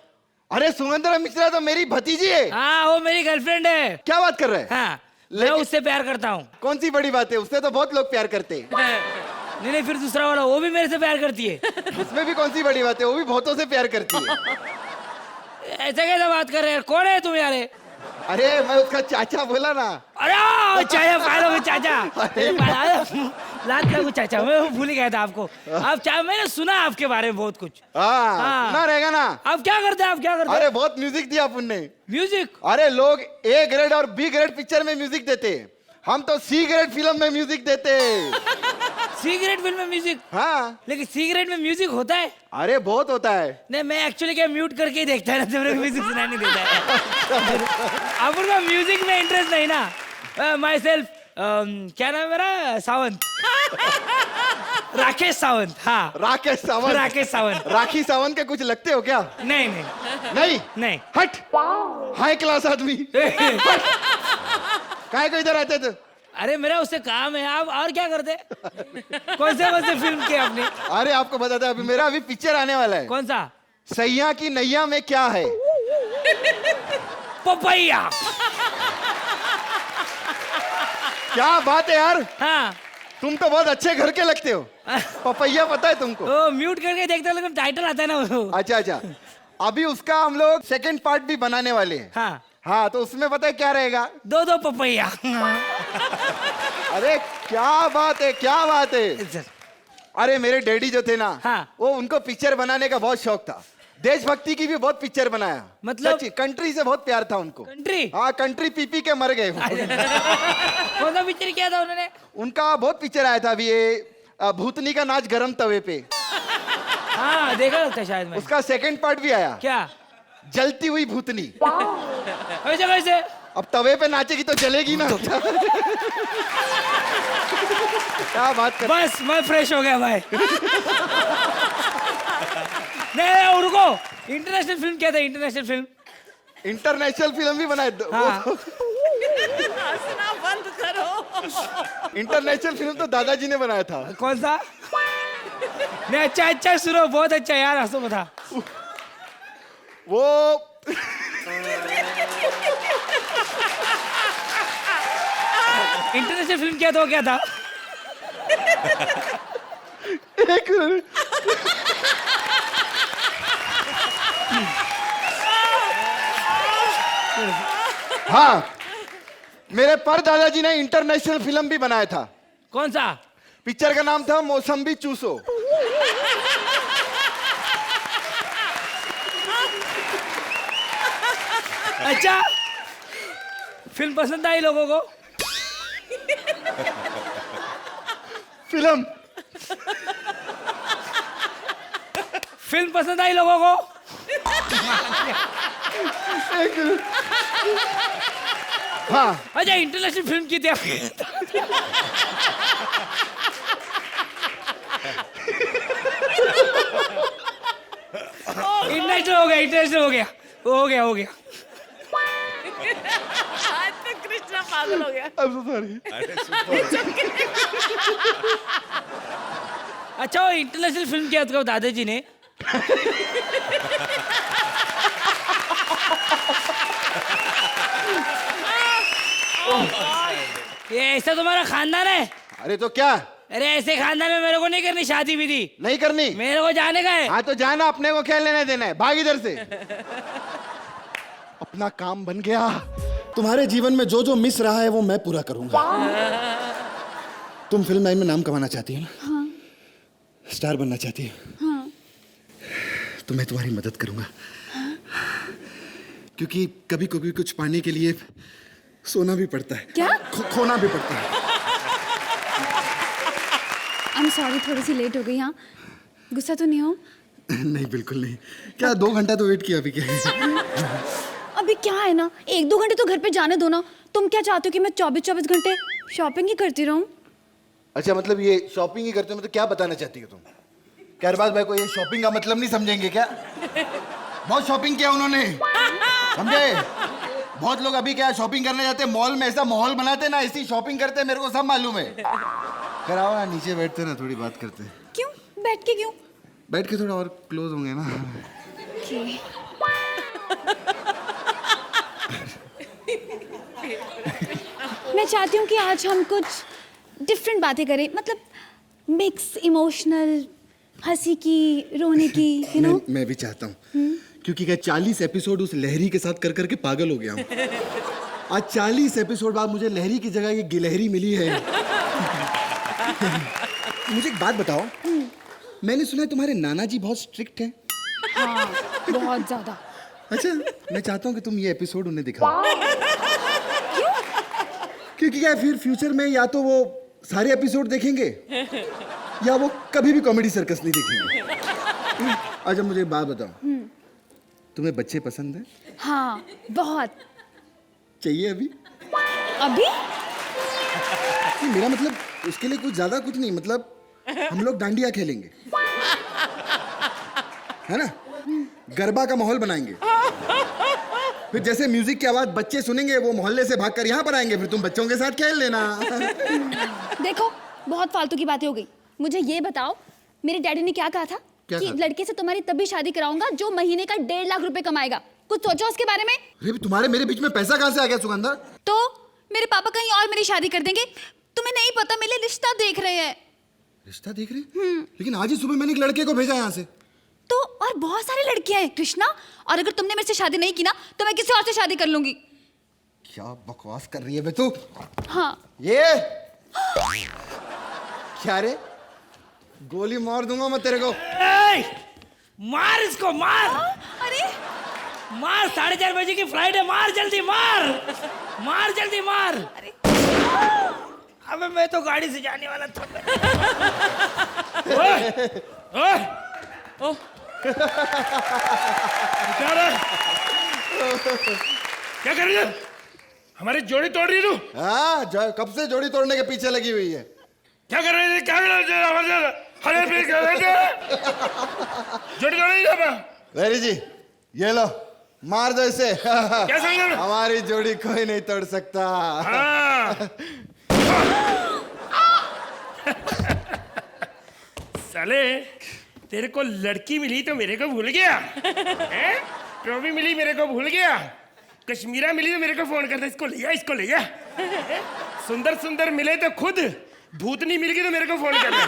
अरे सुगंधरा मिश्रा तो मेरी भतीजी है। हाँ वो मेरी गर्लफ्रेंड है। क्या बात कर रहे हैं? हाँ मैं लेकिन- उससे प्यार करता हूँ। कौन सी बड़ी बात है, उससे तो बहुत लोग प्यार करते हैं। नहीं नहीं फिर दूसरा वाला वो भी मेरे से प्यार करती है। उसमें भी कौन सी बड़ी बात है, वो भी बहुतों से प्यार करती है। ऐसे कैसे बात कर रहे हैं? कौन है तुम यार? अरे मैं उसका चाचा बोला ना। अरे चाचा पालो चाचा। अरे लात लगू चाचा, मैं भूल ही गया था आपको। आप चाहे मैंने सुना आपके बारे में बहुत कुछ। हाँ हाँ। सुना रहेगा ना। आप क्या करते हैं? आप क्या करते हैं? अरे बहुत म्यूजिक दिया अपन ने। म्यूजिक? अरे लोग ए ग्रेड और बी ग्रेड पिक्चर में म्यूजिक देते हैं, हम तो सी ग्रेड फिल्म में म्यूजिक देते हैं। सी ग्रेड फिल्म में म्यूजिक? हाँ लेकिन सी ग्रेड में म्यूजिक होता है? अरे बहुत होता है। नहीं मैं एक्चुअली क्या म्यूट करके ही देखता है ना, तो मेरे को म्यूजिक सुनाई नहीं देता है। आप उनका म्यूजिक में इंटरेस्ट नहीं ना। माई सेल्फ क्या नाम है मेरा? सावंत। राकेश सावंत। हाँ राकेश सावंत। राकेश सावंत। राखी सावंत के कुछ लगते हो क्या? नहीं नहीं नहीं नहीं। हट, हाई क्लास आदमी। काहे को इधर आते थे? अरे मेरा उससे काम है। आप और क्या करते? कौन से फिल्म किए आपने? अरे आपको बताता अभी मेरा अभी पिक्चर आने वाला है। कौन सा? सैया की नैया में क्या है? पपैया। क्या बात है यार, हाँ तुम तो बहुत अच्छे घर के लगते हो। पपैया पता है तुमको? वो म्यूट करके देखते हो लेकिन टाइटल आता है ना वो। अच्छा अच्छा, अभी उसका हम लोग सेकंड पार्ट भी बनाने वाले हैं। हाँ हाँ तो उसमें पता है क्या रहेगा? दो पपैया। अरे क्या बात है, क्या बात है। अरे मेरे डैडी जो थे ना, हाँ। वो उनको पिक्चर बनाने का बहुत शौक था। देशभक्ति की भी बहुत पिक्चर बनाया। मतलब? सच्ची, कंट्री से बहुत प्यार था उनको। कंट्री? हाँ कंट्री पी पी के मर गए वो। कौन सा पिक्चर किया था उन्होंने? उनका बहुत पिक्चर आया था अभी, ये भूतनी का नाच गरम तवे पे। हाँ देखा लगता शायद मैं। उसका सेकंड पार्ट भी आया। क्या? जलती हुई भूतनी। कैसे कैसे? अब तवे पे नाचेगी तो जलेगी ना। क्या बात कर। बस मैं फ्रेश हो गया भाई। नहीं रुको, इंटरनेशनल फिल्म क्या था? International film? इंटरनेशनल फिल्म भी बनाए। हाँ। बंद करो। इंटरनेशनल फिल्म तो दादाजी ने बनाया था। कौन सा? नहीं अच्छा सुनो, बहुत अच्छा यार, हंसो बता। वो इंटरनेशनल फिल्म क्या था? क्या था? एक मिनट। हाँ मेरे पर दादाजी ने इंटरनेशनल फिल्म भी बनाया था। कौन सा? पिक्चर का नाम था मौसम्बी चूसो। अच्छा फिल्म पसंद आई लोगों को? फिल्म पसंद आई लोगों को? हाँ अच्छा इंटरनेशनल फिल्म की थी? इंटरनेशनल हो गया, इंटरनेशनल हो गया, हो गया। आज तो कृष्णा पागल हो गया। I'm so sorry। अच्छा वो इंटरनेशनल फिल्म किया था दादाजी ने? ये ऐसा तुम्हारा खानदान है? अरे तो क्या? अरे ऐसे खानदान में मेरे को नहीं करनी शादी विधि। नहीं करनी? मेरे को जाने का है। हाँ तो जाना, अपने को क्या लेना देना है, भाग इधर से। अपना काम बन गया। तुम्हारे जीवन में जो जो मिस रहा है वो मैं पूरा करूंगा। तुम फिल्म लाइन में नाम कमाना चाहती हो ना? हाँ स्टार बनना चाहती हो? हाँ तो मैं तुम्हारी मदद करूंगा। क्योंकि कभी कभी कुछ पाने के लिए सोना भी पड़ता है। क्या? खोना भी पड़ता है। आई एम सॉरी, थोड़ी सी लेट हो गई। हाँ गुस्सा तो नहीं हो? नहीं बिल्कुल नहीं। क्या 2 घंटा तो वेट किया अभी? क्या अभी क्या है ना, 1-2 घंटे तो घर पे जाने दो ना। तुम क्या चाहते हो कि मैं 24-24 घंटे शॉपिंग ही करती रहूं? अच्छा मतलब ये शॉपिंग ही करते हो, मतलब क्या बताना चाहती हो तुम? क्या अरबाज भाई को ये शॉपिंग का मतलब नहीं समझेंगे क्या? बहुत शॉपिंग किया उन्होंने, समझे? बहुत लोग अभी क्या शॉपिंग करने जाते हैं मॉल में, ऐसा माहौल बनाते ना, ऐसी शॉपिंग करते हैं, मेरे को सब मालूम है। कराओ ना, नीचे बैठते ना, थोड़ी बात करते हैं। क्यों बैठ के क्यों? बैठ के थोड़ा और क्लोज होंगे ना। मैं चाहती हूँ कि आज हम कुछ डिफरेंट बातें करें, मतलब मिक्स इमोशनल, हंसी की, रोने की, यू नो। मैं भी चाहता हूँ, क्योंकि क्या 40 एपिसोड उस लहरी के साथ कर करके पागल हो गया हूँ। आज 40 एपिसोड बाद मुझे लहरी की जगह ये गिलहरी मिली है। मुझे एक बात बताओ, मैंने सुना है तुम्हारे नाना जी बहुत स्ट्रिक्ट हैं। हाँ, बहुत ज्यादा। अच्छा, मैं चाहता हूँ कि तुम ये एपिसोड उन्हें दिखाओ। क्योंकि क्या फिर फ्यूचर में या तो वो सारे एपिसोड देखेंगे या वो कभी भी कॉमेडी सर्कस नहीं देखेंगे। अच्छा मुझे एक बात बताओ, तुम्हें बच्चे पसंद हैं? हाँ, बहुत। चाहिए अभी? अभी? नहीं, मेरा मतलब उसके लिए कुछ ज्यादा कुछ नहीं, मतलब हम लोग डांडिया खेलेंगे, है ना, गरबा का माहौल बनाएंगे, फिर जैसे म्यूजिक की आवाज बच्चे सुनेंगे वो मोहल्ले से भागकर यहाँ पर आएंगे, फिर तुम बच्चों के साथ खेल लेना। देखो, बहुत फालतू की बातें हो गई। मुझे ये बताओ, मेरे डैडी ने क्या कहा था? क्या कि कहा? लड़के से तुम्हारी तभी शादी कराऊंगा जो महीने का 1.5 लाख रुपए कमाएगा। कुछ सोचो उसके बारे में। अरे तुम्हारे मेरे बीच में पैसा कहाँ से आ गया सुगंधा? तो मेरे पापा कहीं और मेरी शादी कर देंगे। तुम्हें नहीं पता, मेरे लिए रिश्ता देख रहे हैं। रिश्ता देख रहे? लेकिन आज ही सुबह मैंने एक लड़के को भेजा यहाँ से। तो और बहुत सारी लड़कियां हैं कृष्णा, और अगर तुमने मेरे से शादी नहीं की ना तो मैं किसी और से शादी कर लूंगी। क्या बकवास कर रही है बे तू? हाँ। ये क्या रे, गोली मार दूंगा मैं तेरे को। मार इसको, मार। अरे मार, 4:30 बजे की फ्लाइट है, मार जल्दी, मार मार जल्दी, मार। अरे अबे मैं तो गाड़ी से जाने वाला था। ओए, ओए, ओह, क्या रहा? क्या कर रही है? हमारी जोड़ी तोड़ रही तू? हाँ, कब से जोड़ी तोड़ने के पीछे लगी हुई है। क्या कर रही है? क्या कर रही है? अरे फिर क्या कर रही है? जोड़ी तोड़ रही है? वेरी जी, ये लो, मार दो इसे। क्या समझ रहे हो? हमारी जोड़ी कोई नहीं तोड़ सकता। हाँ। साले, तेरे को लड़की मिली तो मेरे को भूल गया, हैं? ट्रॉफी मिली मेरे को भूल गया, कश्मीरा मिली तो मेरे को फोन करता, इसको ले जा, इसको ले जा। सुंदर सुंदर मिले तो खुद, भूतनी मिल गई तो मेरे को फोन करता।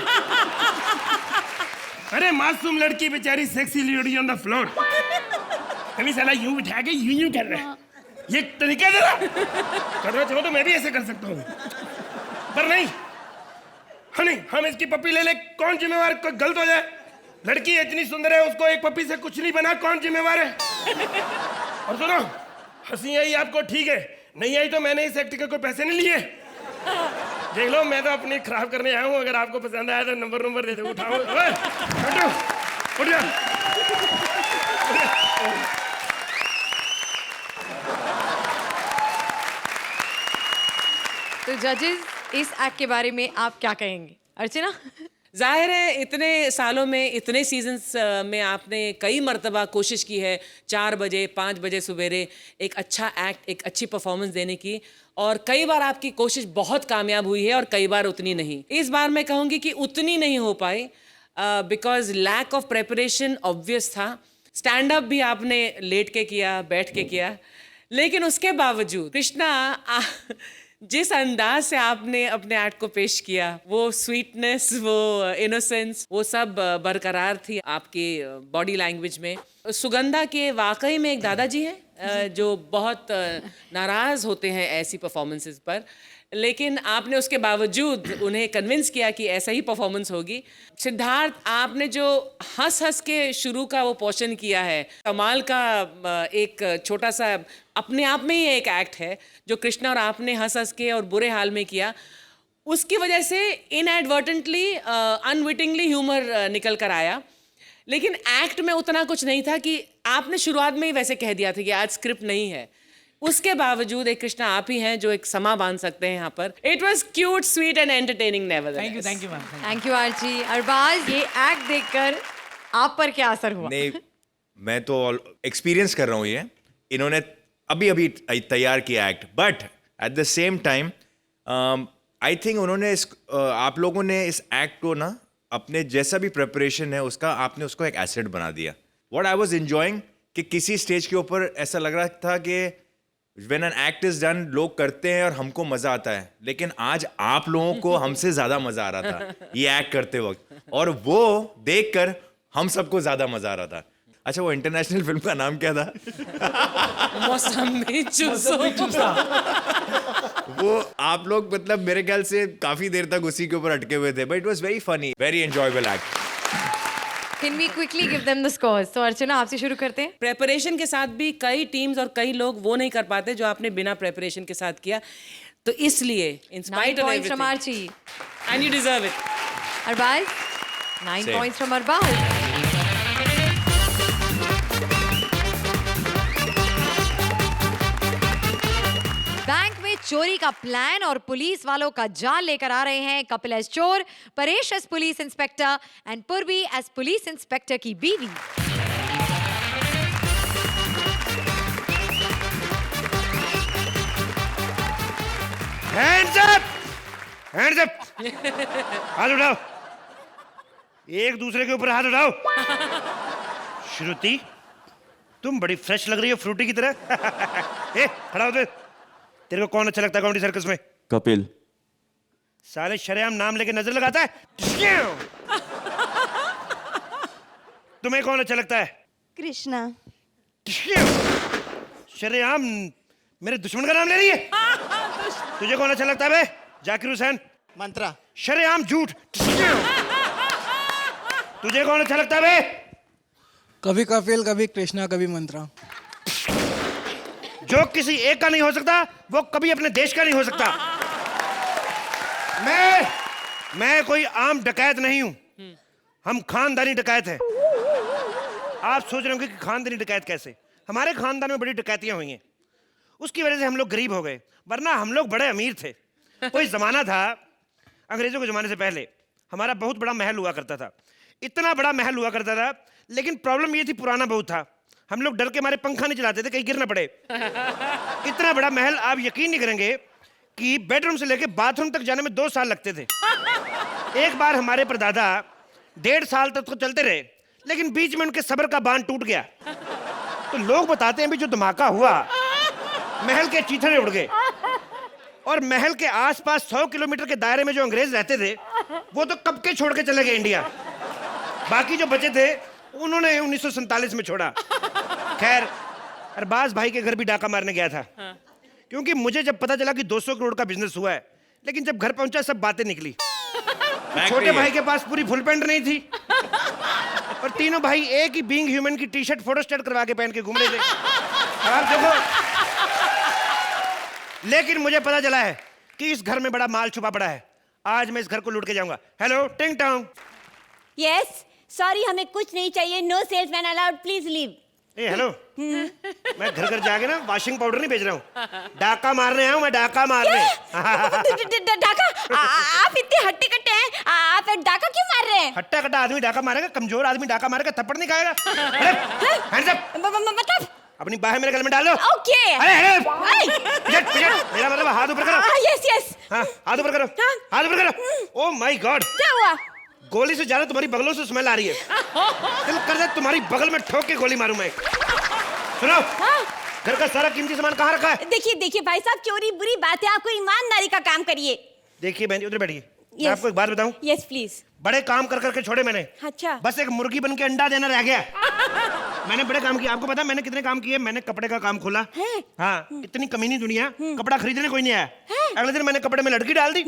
अरे मासूम लड़की बेचारी, sexy lady on the floor, कभी साला यूं बिठा के यूं कर रहा है। ये तरीका तेरा? करना चाहो तो मैं भी ऐसे कर सकता हूँ, पर नहीं। नहीं, हम इसकी पप्पी ले ले, कौन जिम्मेवार? कोई गलत हो जाए, लड़की इतनी सुंदर है, उसको एक पप्पी से कुछ नहीं बना, कौन जिम्मेवार है? और सुनो, हंसी आई आपको ठीक है, नहीं आई तो मैंने इस एक्ट के कोई पैसे नहीं लिए। देख लो, मैं तो अपनी खराब करने आया हूँ, अगर आपको पसंद आया तो नंबर दे दो, उठाओ। ओए, उठ जा। तो जजेस, इस एक्ट के बारे में आप क्या कहेंगे? अर्चना? जाहिर है इतने सालों में, इतने सीजन्स में आपने कई मर्तबा कोशिश की है 4 बजे 5 बजे सवेरे एक अच्छा एक्ट, एक अच्छी परफॉर्मेंस देने की, और कई बार आपकी कोशिश बहुत कामयाब हुई है और कई बार उतनी नहीं। इस बार मैं कहूँगी कि उतनी नहीं हो पाई, because lack of preparation obvious था। स्टैंड अप भी आपने लेट के किया, बैठ के किया, लेकिन उसके बावजूद कृष्णा, जिस अंदाज से आपने अपने एक्ट को पेश किया, वो स्वीटनेस, वो इनोसेंस, वो सब बरकरार थी आपकी बॉडी लैंग्वेज में। सुगंधा के वाकई में एक दादाजी हैं जो बहुत नाराज होते हैं ऐसी परफॉर्मेंसेस पर, लेकिन आपने उसके बावजूद उन्हें कन्विंस किया कि ऐसा ही परफॉर्मेंस होगी। सिद्धार्थ, आपने जो हंस हंस के शुरू का वो पोर्शन किया है, कमाल का एक छोटा सा अपने आप में ही एक एक्ट है जो कृष्णा और आपने हंस हंस के और बुरे हाल में किया, उसकी वजह से इनएडवर्टेंटली, अनविटिंगली ह्यूमर निकल कर आया। लेकिन एक्ट में उतना कुछ नहीं था कि आपने शुरुआत में ही वैसे कह दिया था कि आज स्क्रिप्ट नहीं है, उसके बावजूद एक कृष्णा आप ही हैं जो एक समा बांध सकते हैं यहाँ पर। It was cute, sweet and entertaining nevertheless. Thank you ma'am. Thank you Archie. Arbaaz, ये एक्ट देखकर आप पर क्या असर हुआ? नहीं, मैं तो एक्सपीरियंस कर रहा हूँ ये। इन्होंने अभी अभी तैयार किया act, but at the same time I think उन्होंने आप लोगों ने इस एक्ट को ना अपने जैसा भी प्रिपरेशन है उसका आपने उसको एक एसेट बना दिया. व्हाट आई वाज एंजॉयिंग कि किसी स्टेज के ऊपर ऐसा लग रहा था कि when an act is done लोग करते हैं और हमको मजा आता है, लेकिन आज आप लोगों को हमसे ज्यादा मजा आ रहा था ये एक्ट करते वक्त, और वो देखकर हम सबको ज्यादा मजा आ रहा था. अच्छा, वो इंटरनेशनल फिल्म का नाम क्या था? मौसमी चूसो. वो आप लोग मतलब मेरे ख्याल से काफी देर तक उसी के ऊपर अटके हुए थे, but it was very funny, very enjoyable act. Can we quickly give them the scores? तो अर्चना आपसे शुरू करते हैं. प्रेपरेशन के साथ भी कई टीम्स और कई लोग वो नहीं कर पाते जो आपने बिना प्रेपरेशन के साथ किया, तो इसलिए इन 9 spite of points from Archie. And you deserve it. Arbaz? 9 Same. points from Arbaz. Bank में चोरी का प्लान और पुलिस वालों का जाल लेकर आ रहे हैं कपिल एस चोर, Paresh S police inspector and पूर्वी एस पुलिस इंस्पेक्टर की बीवी. हैंड्स अप, हैंड्स अप, हाथ उठाओ, एक दूसरे के ऊपर हाथ उठाओ. श्रुति, तुम बड़ी फ्रेश लग रही हो, फ्रूटी की तरह. ए, खड़ा हो दे. तेरे को कौन अच्छा लगता है कॉमेडी सर्कस में? कपिल. साले शरेआम नाम लेके नजर लगाता है. तुम्हें कौन अच्छा लगता है? कृष्णा. शरेआम मेरे दुश्मन का नाम ले रही है. तुझे कौन अच्छा लगता है बे? जाकिर हुसैन. मंत्रा. शरेआम झूठ. तुझे कौन अच्छा लगता है बे? कभी कपिल, कभी कृष्णा, कभी मंत्रा. जो किसी एक का नहीं हो सकता वो कभी अपने देश का नहीं हो सकता. मैं कोई आम डकैत नहीं हूं, हम खानदानी डकैत हैं. आप सोच रहे होंगे कि खानदानी डकैत कैसे? हमारे खानदान में बड़ी डकैतियां हुई हैं, उसकी वजह से हम लोग गरीब हो गए, वरना हम लोग बड़े अमीर थे. कोई जमाना था अंग्रेजों के जमाने से पहले, हमारा बहुत बड़ा महल हुआ करता था. इतना बड़ा महल हुआ करता था, लेकिन प्रॉब्लम ये थी पुराना बहुत था. हम लोग डर के मारे पंखा नहीं चलाते थे कहीं गिर ना पड़े. इतना बड़ा महल, आप यकीन नहीं करेंगे कि बेडरूम से लेके बाथरूम तक जाने में 2 साल लगते थे. एक बार हमारे परदादा 1.5 साल तक तो चलते रहे, लेकिन बीच में उनके सब्र का बांध टूट गया. तो लोग बताते हैं भी जो धमाका हुआ, महल के चीथड़े उड़ गए, और महल के आसपास 100 किलोमीटर के दायरे में जो अंग्रेज रहते थे वो तो कब के छोड़ के चले गए इंडिया. बाकी जो बचे थे उन्होंने 1947 में छोड़ा. खैर, अरबाज भाई के घर भी डाका मारने गया था. क्योंकि मुझे जब पता चला कि 200 करोड़ का बिजनेस हुआ है, लेकिन जब घर पहुंचा सब बातें निकली. छोटे भाई के पास पूरी फुल पैंट नहीं थी, और तीनों भाई एक ही बीइंग ह्यूमन की टी-शर्ट फोटोस्टेट करवा के पहन के घूम रहे थे. आप देखो, लेकिन मुझे पता चला है कि इस घर में बड़ा माल छुपा पड़ा है. आज मैं इस घर को लूट के जाऊंगा. हेलो, टिंग टोंग. यस, सॉरी हमें कुछ नहीं चाहिए. No salesman allowed, please leave. ए हेलो, मैं घर घर जाके ना वॉशिंग पाउडर नहीं बेच रहा हूँ, डाका मारने आया हूँ मैं. डाका मारने. डाका? आप इतने हट्टे कट्टे हैं, आप डाका क्यों मार रहे हैं? हट्टा कट्टा आदमी डाका मारेगा, कमजोर आदमी डाका मारेगा, थप्पड़ नहीं खाएगा. Hands up. मतलब अपनी बाहें मेरे गले में डालो. ओके. अरे पिजट पिजट, मेरा मतलब हाथ ऊपर करो. Yes yes. हाँ, हाथ ऊपर करो. हाथ ऊपर करो. ओह माय गॉड, क्या हुआ? गोली से ज्यादा तुम्हारी बगलों से स्मेल आ रही है. दिल कर रहा है तुम्हारी बगल में ठोक के गोली मारूं मैं. सुनो, घर का सारा कीमती सामान कहाँ रखा है? देखिए देखिए भाई साहब, चोरी बुरी बात है, आपको ईमानदारी का काम करिए. देखिए बहन, उधर बैठिए. मैं आपको एक बात बताऊं, यस प्लीज. बड़े काम कर करके छोड़े मैंने. अच्छा. बस एक मुर्गी बन के अंडा देना रह गया. मैंने बड़े काम किए. आपको पता है मैंने कितने काम किए? मैंने कपड़े का काम खोला. हाँ, इतनी कमीनी दुनिया, कपड़ा खरीदने कोई नहीं आया. अगले दिन मैंने कपड़े में लड़की डाल दी.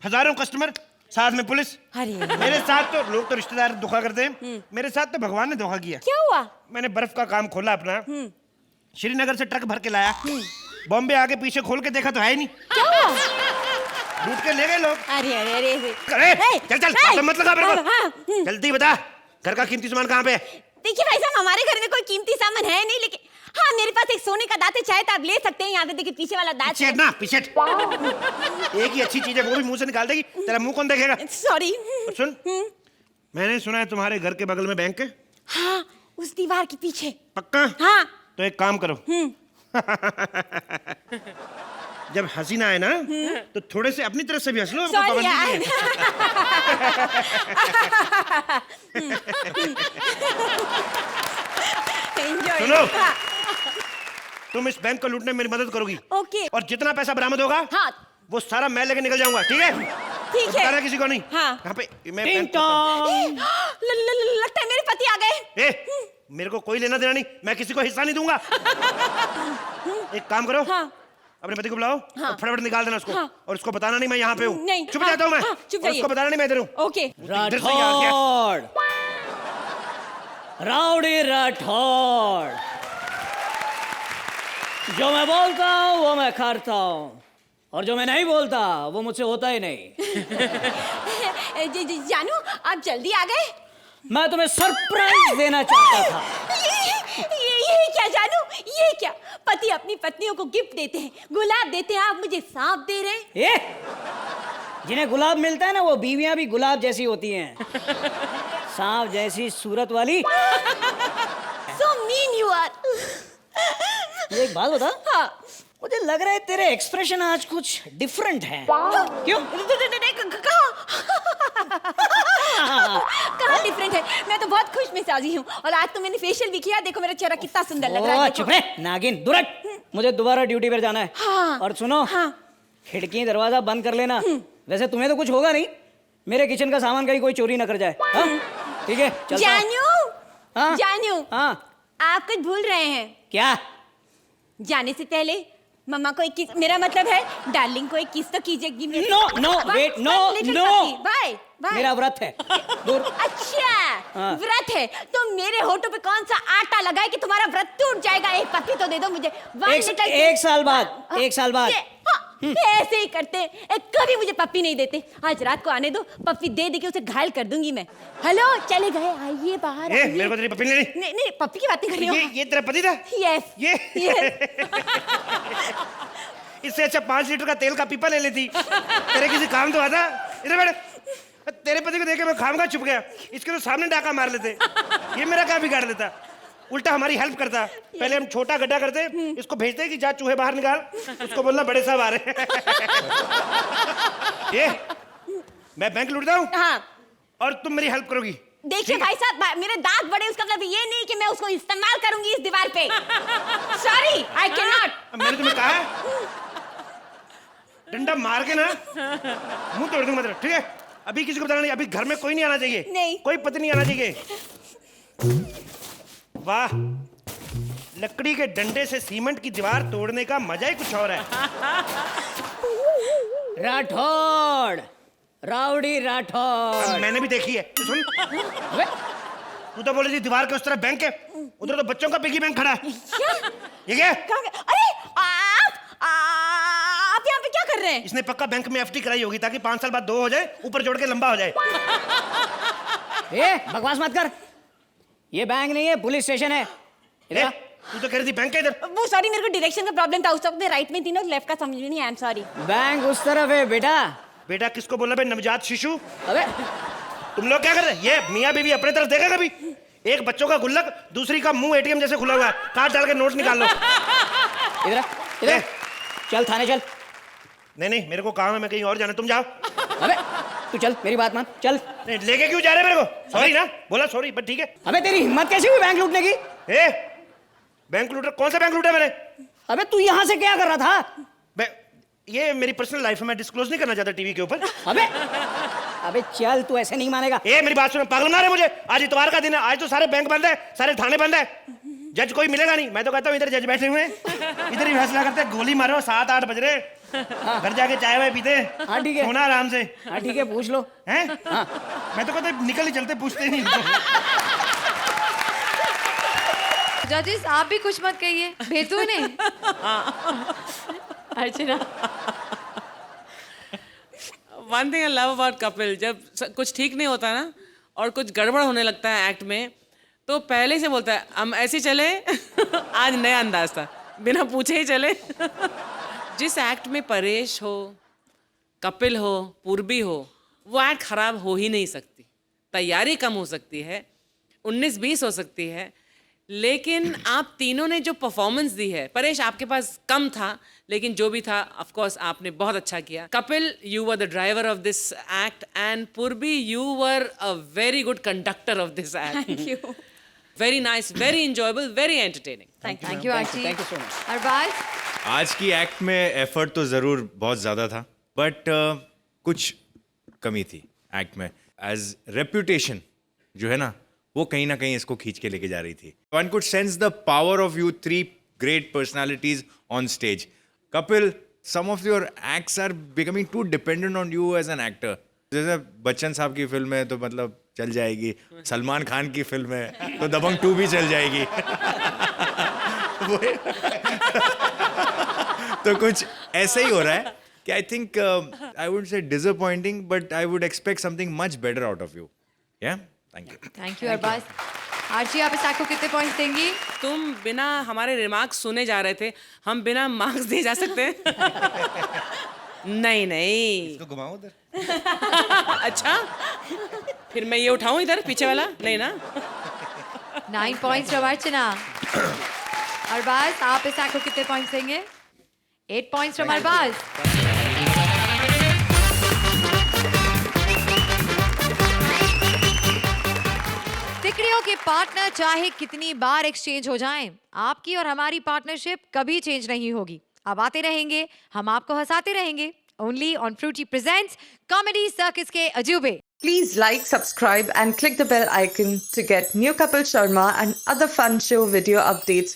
हजारों कस्टमर, साथ में पुलिस. मेरे साथ तो लोग तो रिश्तेदार धोखा करते हैं, मेरे साथ तो भगवान ने धोखा किया. क्या हुआ? मैंने बर्फ का काम खोला अपना, श्रीनगर से ट्रक भर के लाया. बॉम्बे आके पीछे खोल के देखा तो है ही नहीं. क्या हुआ? लूट के ले गए लोग. अरे अरे अरे, चल चल, बातें मत लगा मेरे को. जल्दी बता, घर का कीमती सामान कहाँ पे है? देखिए भाई साहब, हमारे घर में कोई कीमती सामान है नहीं, लेकिन हाँ मेरे पास एक सोने का दांत है, चाहे तो आप ले सकते हैं. यहाँ पे देखिए पीछे वाला दांत है ना. पीछे एक ही अच्छी चीज है, वो भी मुंह से निकाल देगी. तेरा मुंह कौन देखेगा? सॉरी. सुन, मैंने सुना है तुम्हारे घर के बगल में बैंक है. हाँ, उस दीवार के पीछे. पक्का? हाँ. तो एक काम करो, जब हंसी ना आए ना तो थोड़े से अपनी तरफ से भी हंस लो। सॉरी यार। सुनो, तुम इस बैंक को लूटने में मेरी मदद करोगी। ओके। और जितना पैसा बरामद होगा हाँ वो सारा मैं लेके निकल जाऊंगा, ठीक है? ठीक है। बताना किसी को नहीं। हाँ। यहाँ पे मैं लगता है मेरे पति आ गए। मेरे को कोई लेना देना नहीं, मैं किसी को हिस्सा नहीं दूंगा। एक काम करो, हाँ। अपने पति को बुलाओ हाँ। और फटाफट निकाल देना उसको। हाँ। और उसको बताना नहीं मैं यहाँ पे हूँ। नहीं। चुप हाँ, जाता हूँ मैं। हाँ, चुप और जाइए। उसको बताना नहीं मैं इधर हूँ। ओके। इधर से यहाँ आ गया। राउडी राठौड़, जो मैं बोलता हूँ वो मैं करता हूँ, और जो मैं नहीं बोलता वो मुझसे होता ही नहीं। जानू आप जल्दी आ गए। मैं तुम्हें सरप्राइज देना चाहता था। ये क्या जानू, ये क्या? पति अपनी पत्नियों को गिफ्ट देते हैं, गुलाब देते हैं, आप मुझे सांप दे रहे हैं। ये जिन्हें गुलाब मिलता है ना वो बीवियां भी गुलाब जैसी होती हैं, सांप जैसी सूरत वाली। So mean you are। ये एक बात बता। हाँ। मुझे लग रहा है तेरे एक्सप्रेशन आज कुछ डिफरेंट हैं। क्यों? कहाँ डिफरेंट है? मैं तो बहुत खुश मिजाजी हूँ और आज तो मैंने फेशियल भी किया। देखो मेरा चेहरा कितना सुंदर लग रहा है। चुप रहे नागिन दुरट, मुझे दोबारा ड्यूटी पर जाना है। हाँ। और सुनो, हाँ। खिड़की दरवाजा बंद कर लेना। वैसे तुम्हें तो कुछ होगा नहीं, मेरे किचन का सामान कहीं कोई चोरी ना कर जाए। हाँ? ठीक है चलता हूं। जानू, हाँ? जानू, हाँ? आप कुछ भूल रहे हैं। क्या? जाने से पहले मम्मा को एक किस, मेरा मतलब है डार्लिंग को एक किस तो कीजिएगी। No no wait, no no, bye bye. मेरा व्रत है। दूर। अच्छा हाँ। व्रत है तो मेरे होठों पे कौन सा आटा लगाए कि तुम्हारा व्रत टूट जाएगा? एक पप्पी तो दे दो मुझे। एक साल बाद, एक साल बाद। ऐसे ही करते हैं, कभी मुझे पप्पी नहीं देते। आज रात को आने दो, पप्पी दे दे के उसे घायल कर दूंगी मैं। हेलो चले गए, आइए बाहर। मेरे को तेरी पप्पी नहीं दी। नहीं नहीं पप्पी की बात नहीं कर रही हूँ। ये तेरा पति था? यस ये इससे अच्छा 5 लीटर का तेल का पीपा ले लेती। तेरे किसी काम तो आता। इधर बैठ। तेरे पति को देख के मैं खामगा चुप गया। इसके तो सामने डाका मार लेते, ये मेरा क्या बिगाड़ देता। उल्टा हमारी हेल्प करता। पहले हम छोटा गड्ढा करते, इसको भेजते कि जा चूहे बाहर निकाल, उसको बोलना बड़े साहब आ रहे हैं। ये मैं बैंक लूटता हूँ। हाँ। और तुम मेरी हेल्प करोगी। देखिए भाई साहब, मेरे दांत बड़े उसका मतलब ये नहीं कि मैं उसको इस्तेमाल करूंगी इस दीवार पे। Sorry I can not. मैंने तुम्हें कहा है डंडा मार के ना मुंह तोड़ दूंगा तेरा, ठीक है? अभी किसी को बताना नहीं, अभी घर में कोई नहीं आना चाहिए। नहीं। कोई पति नहीं आना चाहिए। वाह, लकड़ी के डंडे से सीमेंट की दीवार तोड़ने का मजा ही कुछ और है। राठौड़, राउडी राठौड़। मैंने भी देखी है। तू सुन, तू तो बोली थी दीवार के उस तरफ बैंक है, उधर तो बच्चों का पिगी बैंक खड़ा है। ये क्या? अरे आप यहाँ पे क्या कर रहे हैं? इसने पक्का बैंक में एफडी कराई होगी ताकि 5 साल बाद 2 हो जाए, ऊपर जोड़ के लंबा हो जाए। ए बकवास मत कर, ये बैंक नहीं है, पुलिस स्टेशन है। इधर तू तो कह रही थी बैंक है इधर। वो सॉरी, मेरे को डायरेक्शन का प्रॉब्लम था। उस वक्त राइट में थी ना, लेफ्ट का समझ में नहीं। I am sorry. बैंक उस तरफ है बेटा। बेटा किसको बोला बे? नवजात शिशु। अबे तुम लोग क्या कर रहे हैं? ये मियाँ बीवी अपने तरफ देखा कभी? एक बच्चों का गुल्लक, दूसरी का मुंह एटीएम जैसे खुला हुआ है, काट डाल के नोट निकाल लो। इधर इधर चल, थाने चल। नहीं नहीं, मेरे को काम है, मैं कहीं और जाना, तुम जाओ। अबे तू चल, मेरी बात मान, चल। नहीं, लेके क्यों जा रहे मेरे को? सॉरी ना, बोला सॉरी, बट ठीक है। अबे तेरी हिम्मत कैसी हुई बैंक लूटने की? बैंक लूटा? कौन सा बैंक लूटा मैंने? अबे तू यहाँ से क्या कर रहा था? ये मेरी पर्सनल लाइफ है, मैं डिस्क्लोज नहीं करना चाहता टीवी के ऊपर। अबे चल, तू ऐसे नहीं मानेगा। मेरी बात सुनो, पागल ना रहे मुझे। आज इतवार का दिन है, आज तो सारे बैंक बंद है, सारे थाने बंद है, जज कोई मिलेगा नहीं। मैं तो कहता हूँ इधर जज बैठे हुए हैं, इधर ही फैसला करते, गोली मारो। 7-8 बज रहे, घर जाके चाय वाय पीते। हाँ ठीक है, सोना आराम से। हाँ ठीक है, पूछ लो। हैं? मैं तो कहता निकल ही चलते, पूछते नहीं। जजेस आप भी कुछ मत कहिए, भेतू ने। Archana, one thing I love about Kapil, जब कुछ ठीक नहीं होता ना और कुछ गड़बड़ होने लगता है एक्ट में, तो पहले से बोलता है हम ऐसे चले। आज नया अंदाज था, बिना पूछे ही चले। जिस एक्ट में परेश हो, कपिल हो, पूर्वी हो, वो एक्ट खराब हो ही नहीं सकती। तैयारी कम हो सकती है, 19-20 हो सकती है, लेकिन आप तीनों ने जो परफॉर्मेंस दी है, परेश आपके पास कम था, लेकिन जो भी था ऑफ कोर्स आपने बहुत अच्छा किया. Kapil, you were the driver of this act, and Purvi, you were a very good conductor of this act. Thank you. Very nice, very enjoyable, very entertaining. Thank you Aarti. Thank you so much. Arbaaz, आज की act में effort तो ज़रूर बहुत ज़्यादा था, but कुछ कमी थी एक्ट में. एज रेप्यूटेशन जो है ना, वो कहीं ना कहीं इसको खींच के लेके जा रही थी. One could sense the power of you three great personalities on stage. Kapil, some of your acts are becoming too dependent on you as an actor. जैसे बच्चन साहब की फिल्म है तो मतलब चल जाएगी, सलमान खान की फिल्म है तो दबंग 2 भी चल जाएगी. तो कुछ ऐसा ही हो रहा है कि I think I would say disappointing, but I would expect something much better out of you. Yeah thank you. Thank you Arbaaz. Aarti, आप इस एक्ट को कितने पॉइंट्स देंगी? तुम बिना हमारे रिमार्क्स सुने जा रहे थे, हम बिना मार्क्स दिए जा सकते हैं? नहीं नहीं. तो घुमाओ उधर. अच्छा, फिर मैं ये उठाऊं इधर पीछे वाला? नहीं ना. 9 पॉइंट्स फ्रॉम अर्चना. अरबाज, आप इस एक्ट को कितने पॉइंट्स देंगे? 8 पॉइंट्स फ्रॉम अरबाज. तिकड़ियों के पार्टनर चाहे कितनी बार एक्सचेंज हो जाएं, आपकी और हमारी पार्टनरशिप कभी चेंज नहीं होगी. अब आते रहेंगे, हम आपको हंसाते रहेंगे. Only on Frooti presents comedy circus के अजूबे. Please like, subscribe and click the bell icon to get new Kapil Sharma and other fun show video updates